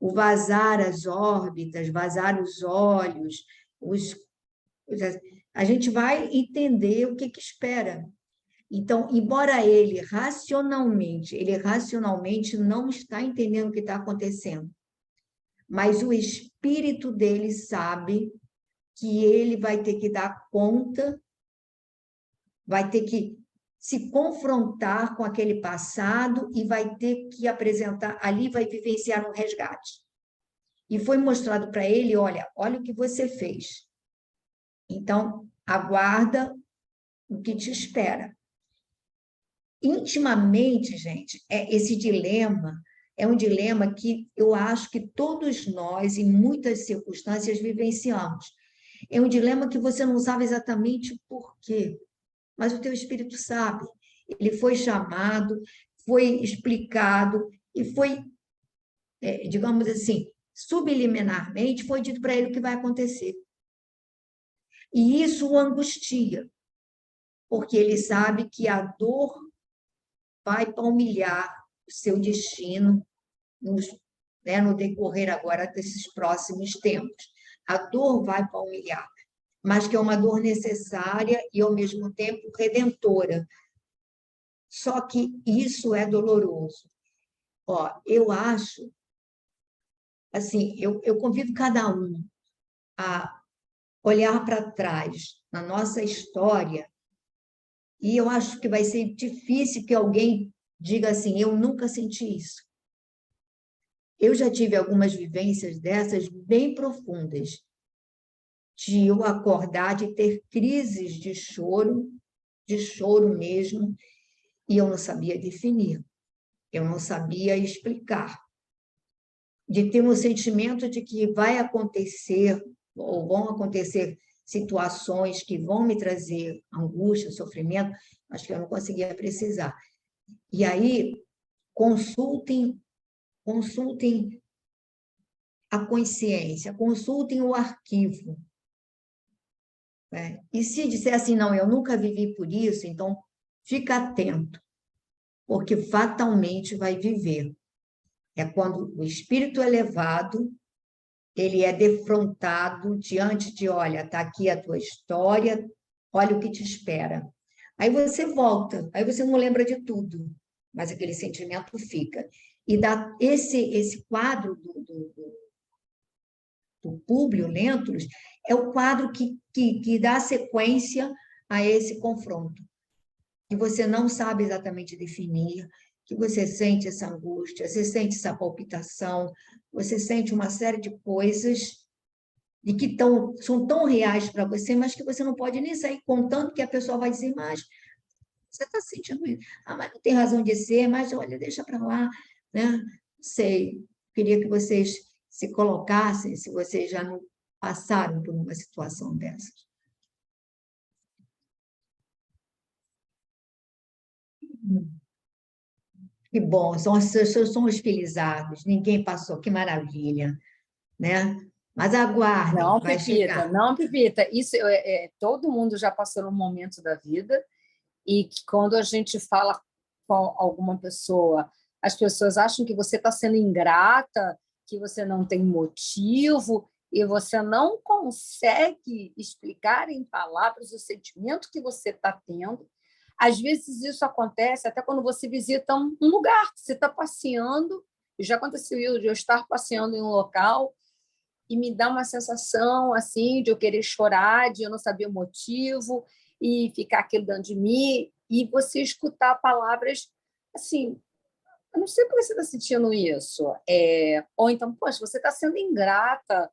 o vazar as órbitas, vazar os olhos, a gente vai entender o que espera. Então, embora ele racionalmente não está entendendo o que está acontecendo, mas o espírito dele sabe que ele vai ter que dar conta, vai ter que se confrontar com aquele passado e vai ter que apresentar, ali vai vivenciar um resgate. E foi mostrado para ele, olha o que você fez. Então, aguarda o que te espera. Intimamente, gente, esse dilema é um dilema que eu acho que todos nós, em muitas circunstâncias, vivenciamos. É um dilema que você não sabe exatamente por quê, mas o teu espírito sabe. Ele foi chamado, foi explicado e foi, digamos assim, subliminarmente foi dito para ele o que vai acontecer. E isso o angustia, porque ele sabe que a dor vai palmilhar o seu destino no decorrer agora desses próximos tempos. A dor vai palmilhar, mas que é uma dor necessária e, ao mesmo tempo, redentora. Só que isso é doloroso. Eu acho, assim, eu convido cada um a olhar para trás na nossa história, e eu acho que vai ser difícil que alguém diga assim, eu nunca senti isso. Eu já tive algumas vivências dessas bem profundas, de eu acordar, de ter crises de choro mesmo, e eu não sabia definir, eu não sabia explicar. De ter um sentimento de que vai acontecer, ou vão acontecer situações que vão me trazer angústia, sofrimento, mas que eu não conseguia precisar. E aí, consultem a consciência, consultem o arquivo. E se disser assim, não, eu nunca vivi por isso, então fica atento, porque fatalmente vai viver. É quando o espírito elevado, ele é defrontado diante de, olha, está aqui a tua história, olha o que te espera. Aí você volta, aí você não lembra de tudo, mas aquele sentimento fica. E dá esse quadro do Públio Lentulus é o quadro que dá sequência a esse confronto, que você não sabe exatamente definir, que você sente essa angústia, você sente essa palpitação, você sente uma série de coisas e que são tão reais para você, mas que você não pode nem sair contando, que a pessoa vai dizer, mas você está sentindo isso? Ah, mas não tem razão de ser, mas olha, deixa para lá, né? Não sei, queria que vocês se colocassem, se vocês já não passaram por uma situação dessas. Que bom, são os felizados, ninguém passou, que maravilha, né? Mas aguardem, Não, vai Pepita, chegar. não, Pepita. Isso todo mundo já passou num momento da vida e que quando a gente fala com alguma pessoa, as pessoas acham que você está sendo ingrata, que você não tem motivo e você não consegue explicar em palavras o sentimento que você está tendo. Às vezes isso acontece até quando você visita um lugar, você está passeando, e já aconteceu de eu estar passeando em um local e me dá uma sensação assim de eu querer chorar, de eu não saber o motivo e ficar aquilo dentro de mim, e você escutar palavras assim, eu não sei por que você está sentindo isso, ou então, poxa, você está sendo ingrata,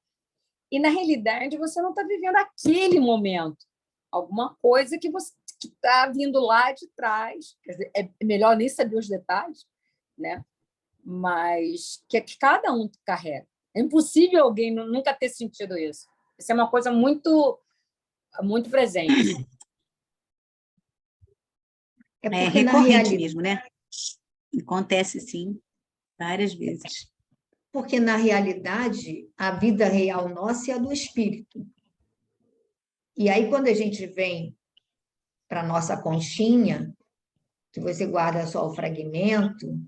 e na realidade você não está vivendo aquele momento, alguma coisa que você está vindo lá de trás, quer dizer, é melhor nem saber os detalhes, né? Mas que cada um carrega. É impossível alguém nunca ter sentido isso. Isso é uma coisa muito, muito presente. É É porque, na recorrente realidade, mesmo, né? Acontece, sim, várias vezes. porque, na realidade, a vida real nossa é a do espírito. E aí, quando a gente vem para a nossa conchinha, que você guarda só o fragmento,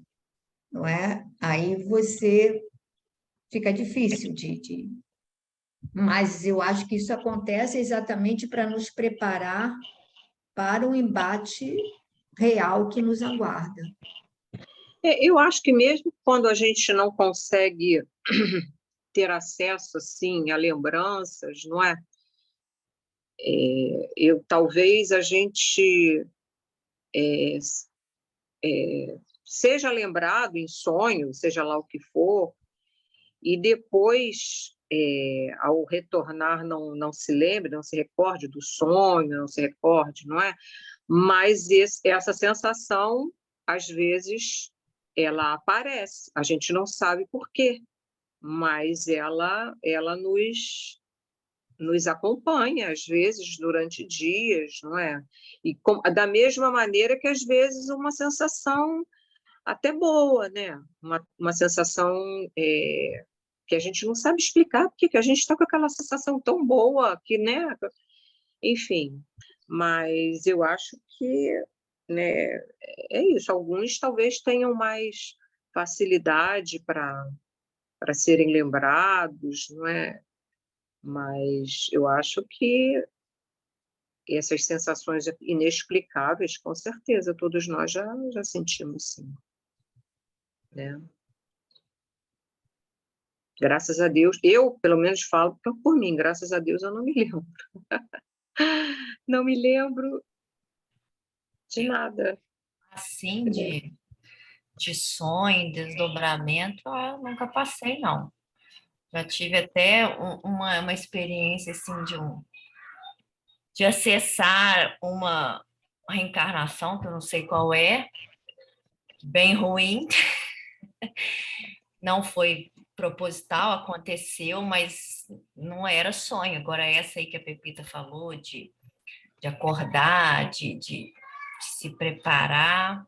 não é? Aí você fica difícil de... Mas eu acho que isso acontece exatamente para nos preparar para o embate real que nos aguarda. Eu acho que mesmo quando a gente não consegue ter acesso assim a lembranças, não é? Talvez a gente seja lembrado em sonho, seja lá o que for, e depois, ao retornar, não se lembre, não se recorde do sonho, não se recorde, não é? Mas essa sensação, às vezes, ela aparece, a gente não sabe por quê, mas ela nos acompanha, às vezes, durante dias, não é? E da mesma maneira que, às vezes, uma sensação até boa, né? Uma sensação que que a gente não sabe explicar porque que a gente está com aquela sensação tão boa que, né? Enfim, mas eu acho que, né, é isso. Alguns talvez tenham mais facilidade para serem lembrados, não é? Mas eu acho que essas sensações inexplicáveis, com certeza, todos nós já sentimos, sim, né? Graças a Deus, eu, pelo menos, falo por mim, graças a Deus eu não me lembro. Não me lembro de nada. Assim, de sonho, desdobramento, eu nunca passei, não. Já tive até uma experiência, assim, de acessar uma reencarnação, que eu não sei qual é, bem ruim. Não foi proposital, aconteceu, mas não era sonho. Agora, essa aí que a Pepita falou, de acordar, de se preparar,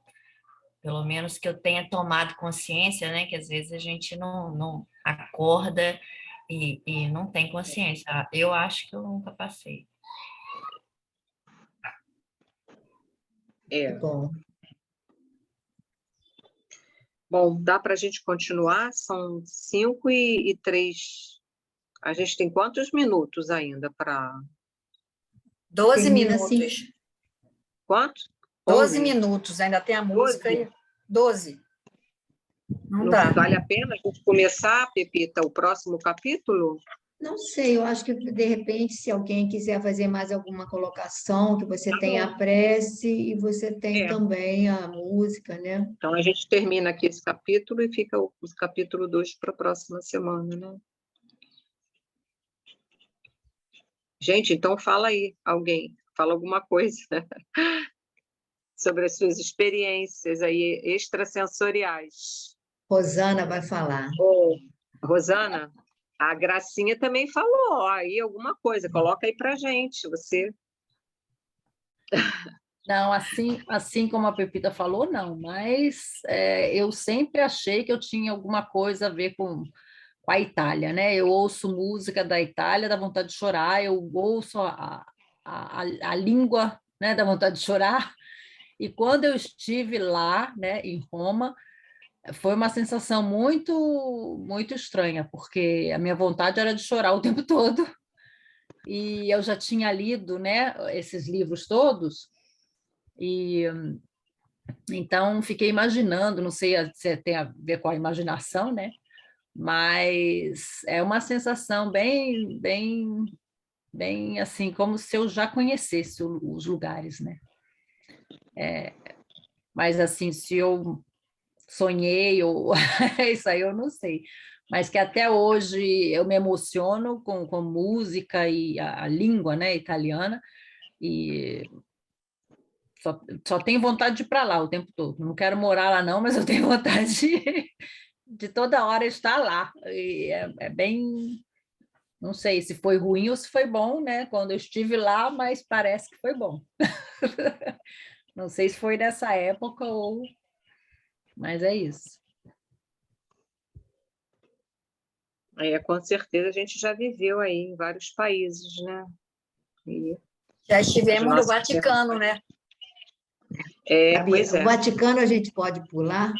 pelo menos que eu tenha tomado consciência, né? Que às vezes a gente não acorda e não tem consciência. Eu acho que eu nunca passei. Bom, Bom, dá para a gente continuar? São 5:03. A gente tem quantos minutos ainda para... 12 termina assim. minutos. Quanto? 12 11? minutos, ainda tem a música aí. 12. Não dá. Vale a pena a gente começar, Pepita, o próximo capítulo? Não sei, eu acho que de repente, se alguém quiser fazer mais alguma colocação, que você tem a prece e você tem também a música, né? Então a gente termina aqui esse capítulo e fica o capítulo 2 para a próxima semana, né? Gente, então fala aí, alguém, fala alguma coisa sobre as suas experiências aí extrasensoriais. Rosana vai falar. Rosana, a Gracinha também falou aí alguma coisa, coloca aí pra gente, você. Não, assim como a Pepita falou, não, mas eu sempre achei que eu tinha alguma coisa a ver com a Itália, né? Eu ouço música da Itália, dá vontade de chorar, eu ouço a língua, né, dá vontade de chorar, e quando eu estive lá, né, em Roma, foi uma sensação muito estranha, porque a minha vontade era de chorar o tempo todo, e eu já tinha lido, né, esses livros todos, e então fiquei imaginando, não sei se tem a ver com a imaginação, né? Mas é uma sensação bem assim, como se eu já conhecesse os lugares, né? Mas assim, se eu sonhei ou isso aí eu não sei. Mas que até hoje eu me emociono com música e a língua, né, italiana, e só tenho vontade de ir para lá o tempo todo. Não quero morar lá não, mas eu tenho vontade de toda hora estar lá. E é bem, não sei se foi ruim ou se foi bom, né? Quando eu estive lá, mas parece que foi bom. Não sei se foi nessa época ou... Mas é isso. Com certeza a gente já viveu aí em vários países, né? E Já estivemos no Vaticano, né? Pois O é. Vaticano a gente pode pular?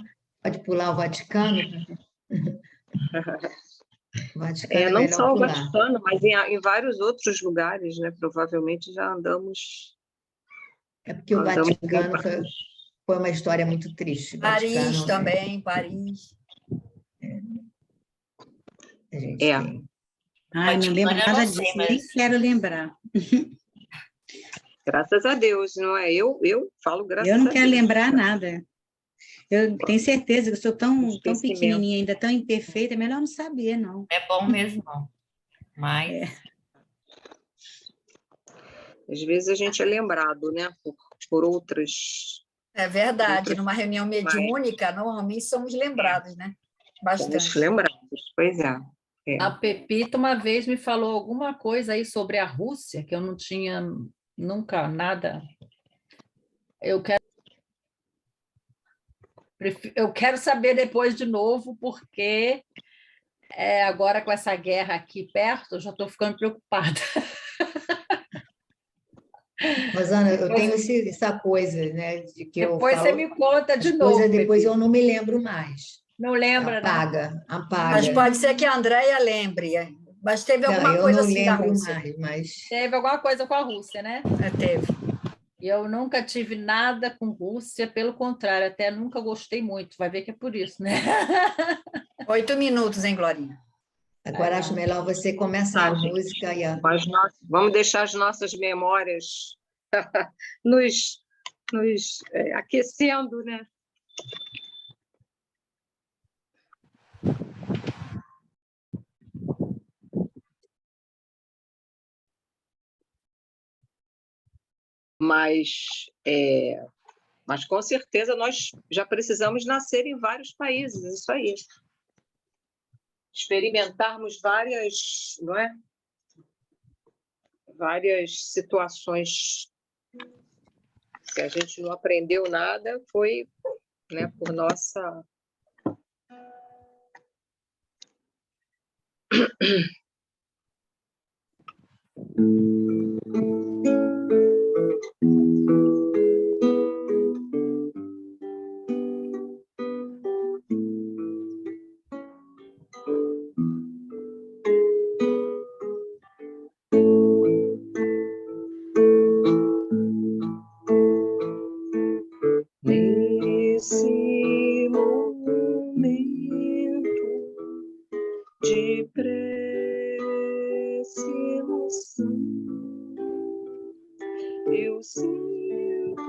Pode pular o Vaticano? O Vaticano é Não melhor só o pular. Vaticano, mas em vários outros lugares, né? Provavelmente já andamos. É porque o Vaticano foi uma história muito triste. Paris Vaticano, também, Paris. A gente tem. Ai, não lembro nada disso, nem quero lembrar. Graças a Deus, não é? Eu falo graças a Eu Deus. não quero lembrar nada. Eu tenho certeza que eu sou tão pequenininha, ainda tão imperfeita, é melhor não saber, não. É bom mesmo, não. Mas... Às vezes a gente é lembrado, né? Por outras... É verdade, numa reunião mediúnica, normalmente somos lembrados, né? Bastante. Somos lembrados, pois é. A Pepita uma vez me falou alguma coisa aí sobre a Rússia, que eu não tinha nunca nada. Eu quero saber depois de novo, porque Agora com essa guerra aqui perto, eu já estou ficando preocupada. Rosana, eu tenho essa coisa, né, de que eu Depois você falo me conta de as novo, coisas, depois Pepe. eu não me lembro mais. Não lembra, não? Apaga, Mas apaga. pode ser que a Andréia lembre. Mas teve Não, alguma eu coisa não assim da lembro Rússia. mais, mas Teve alguma coisa com a Rússia, né? Teve. Eu nunca tive nada com Rússia, pelo contrário, até nunca gostei muito. Vai ver que é por isso, né? 8 minutos, hein, Glorinha? agora acho melhor você começar a gente. música e Vamos deixar as nossas memórias nos aquecendo, né? Mas com certeza nós já precisamos nascer em vários países, isso aí. Experimentarmos várias, não é? Várias situações. Se a gente não aprendeu nada, foi, né, por nossa... Nesse momento de prece e emoção, eu sinto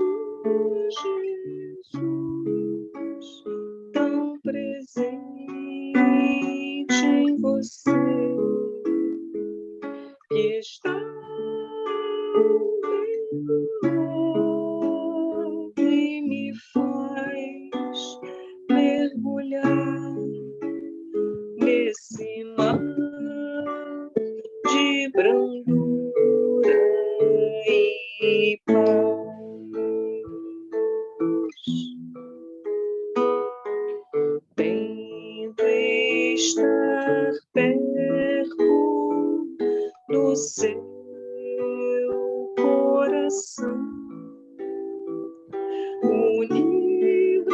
Jesus tão presente em você, que está e me faz mergulhar nesse mar de brandura e paz. Tento estar perto do seu coração, unir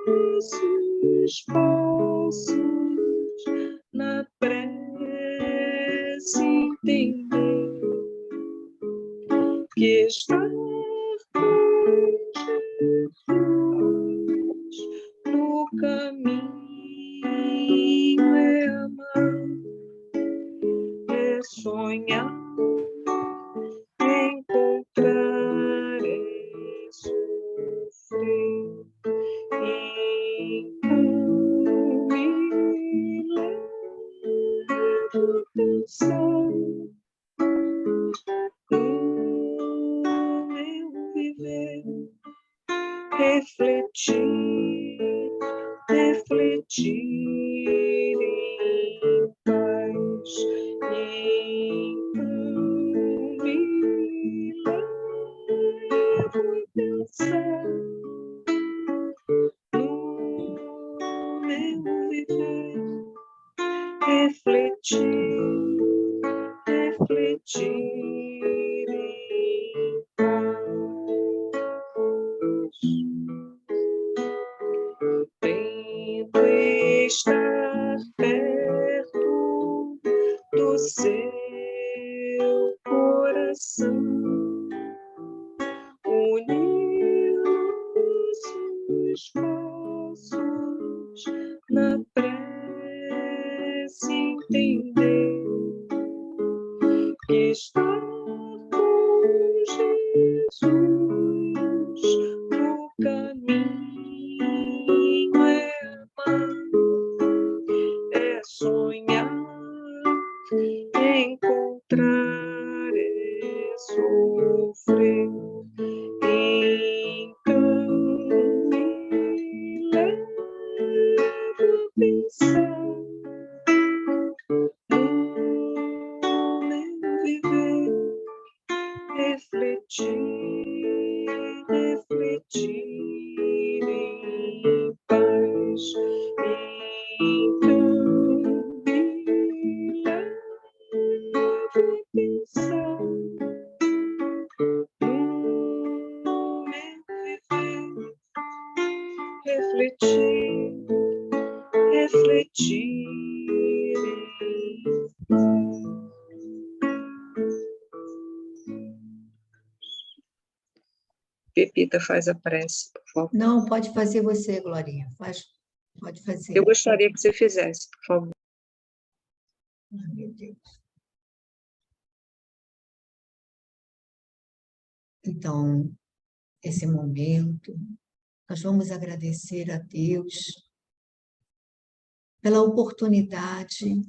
nossos passos na prece, entender que estar com Jesus no caminho é amar, é sonhar, encontrar, é sofrer. Então me levo pensar no meu viver, refletir em paz. Então me levo pensar no meu viver, refletir em paz. Tento estar perto do seu coração, unir nossos passos na prece, entender que estar com Jesus no caminho é amar, é sonhar, encontrar, é sofrer. Então me leva a refletir, refletir. Pepita, faz a prece, por favor. Não, pode fazer você, Glorinha. Pode fazer. Eu gostaria que você fizesse, por favor. Ai, meu Deus. Então, esse momento, nós vamos agradecer a Deus pela oportunidade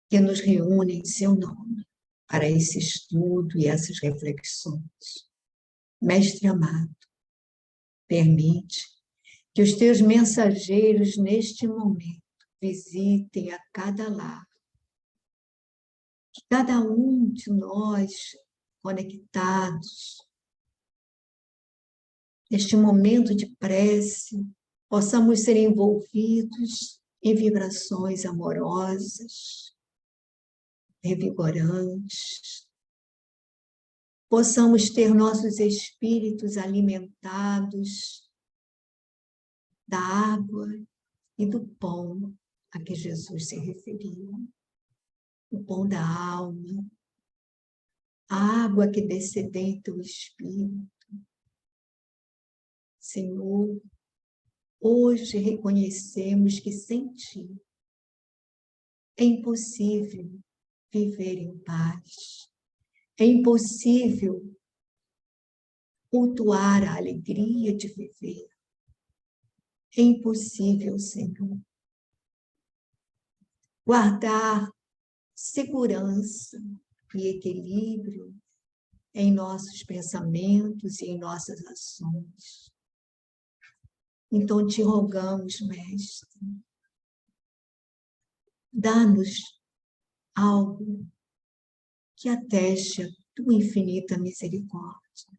que nos reúne em seu nome para esse estudo e essas reflexões. Mestre amado, permite que os teus mensageiros neste momento visitem a cada lar, que cada um de nós conectados neste momento de prece possamos ser envolvidos em vibrações amorosas, revigorantes, possamos ter nossos espíritos alimentados da água e do pão a que Jesus se referiu, o pão da alma, a água que descedenta o espírito. Senhor, hoje reconhecemos que sem Ti é impossível viver em paz, é impossível cultuar a alegria de viver. É impossível, Senhor, guardar segurança e equilíbrio em nossos pensamentos e em nossas ações. Então, te rogamos, Mestre, dá-nos algo que ateste a tua infinita misericórdia.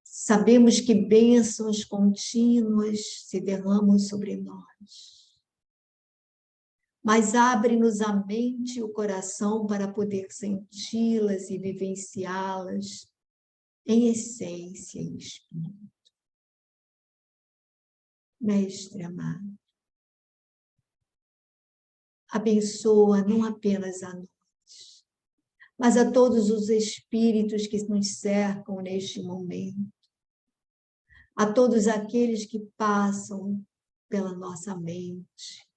Sabemos que bênçãos contínuas se derramam sobre nós, mas abre-nos a mente e o coração para poder senti-las e vivenciá-las em essência e espírito. Mestre amado, abençoa não apenas a nós, mas a todos os espíritos que nos cercam neste momento, a todos aqueles que passam pela nossa mente,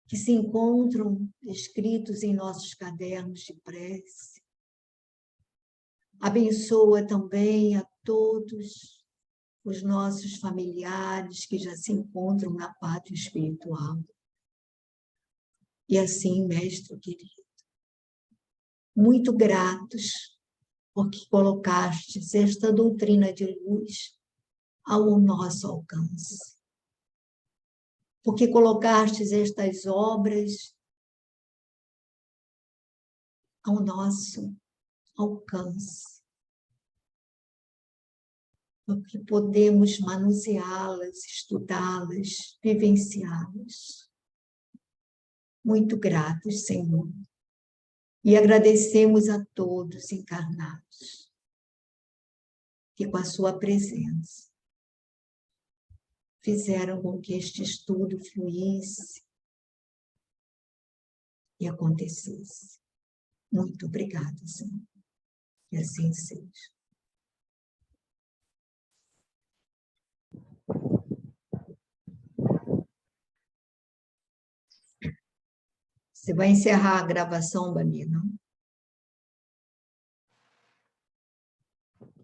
que se encontram escritos em nossos cadernos de prece. Abençoa também a todos os nossos familiares que já se encontram na pátria espiritual. E assim, Mestre querido, muito gratos porque colocastes esta doutrina de luz ao nosso alcance. Porque colocastes estas obras ao nosso alcance. Porque podemos manuseá-las, estudá-las, vivenciá-las. Muito gratos, Senhor. E agradecemos a todos encarnados que com a sua presença fizeram com que este estudo fluísse e acontecesse. Muito obrigada, Senhor. Que assim seja. Você vai encerrar a gravação, Bani, não?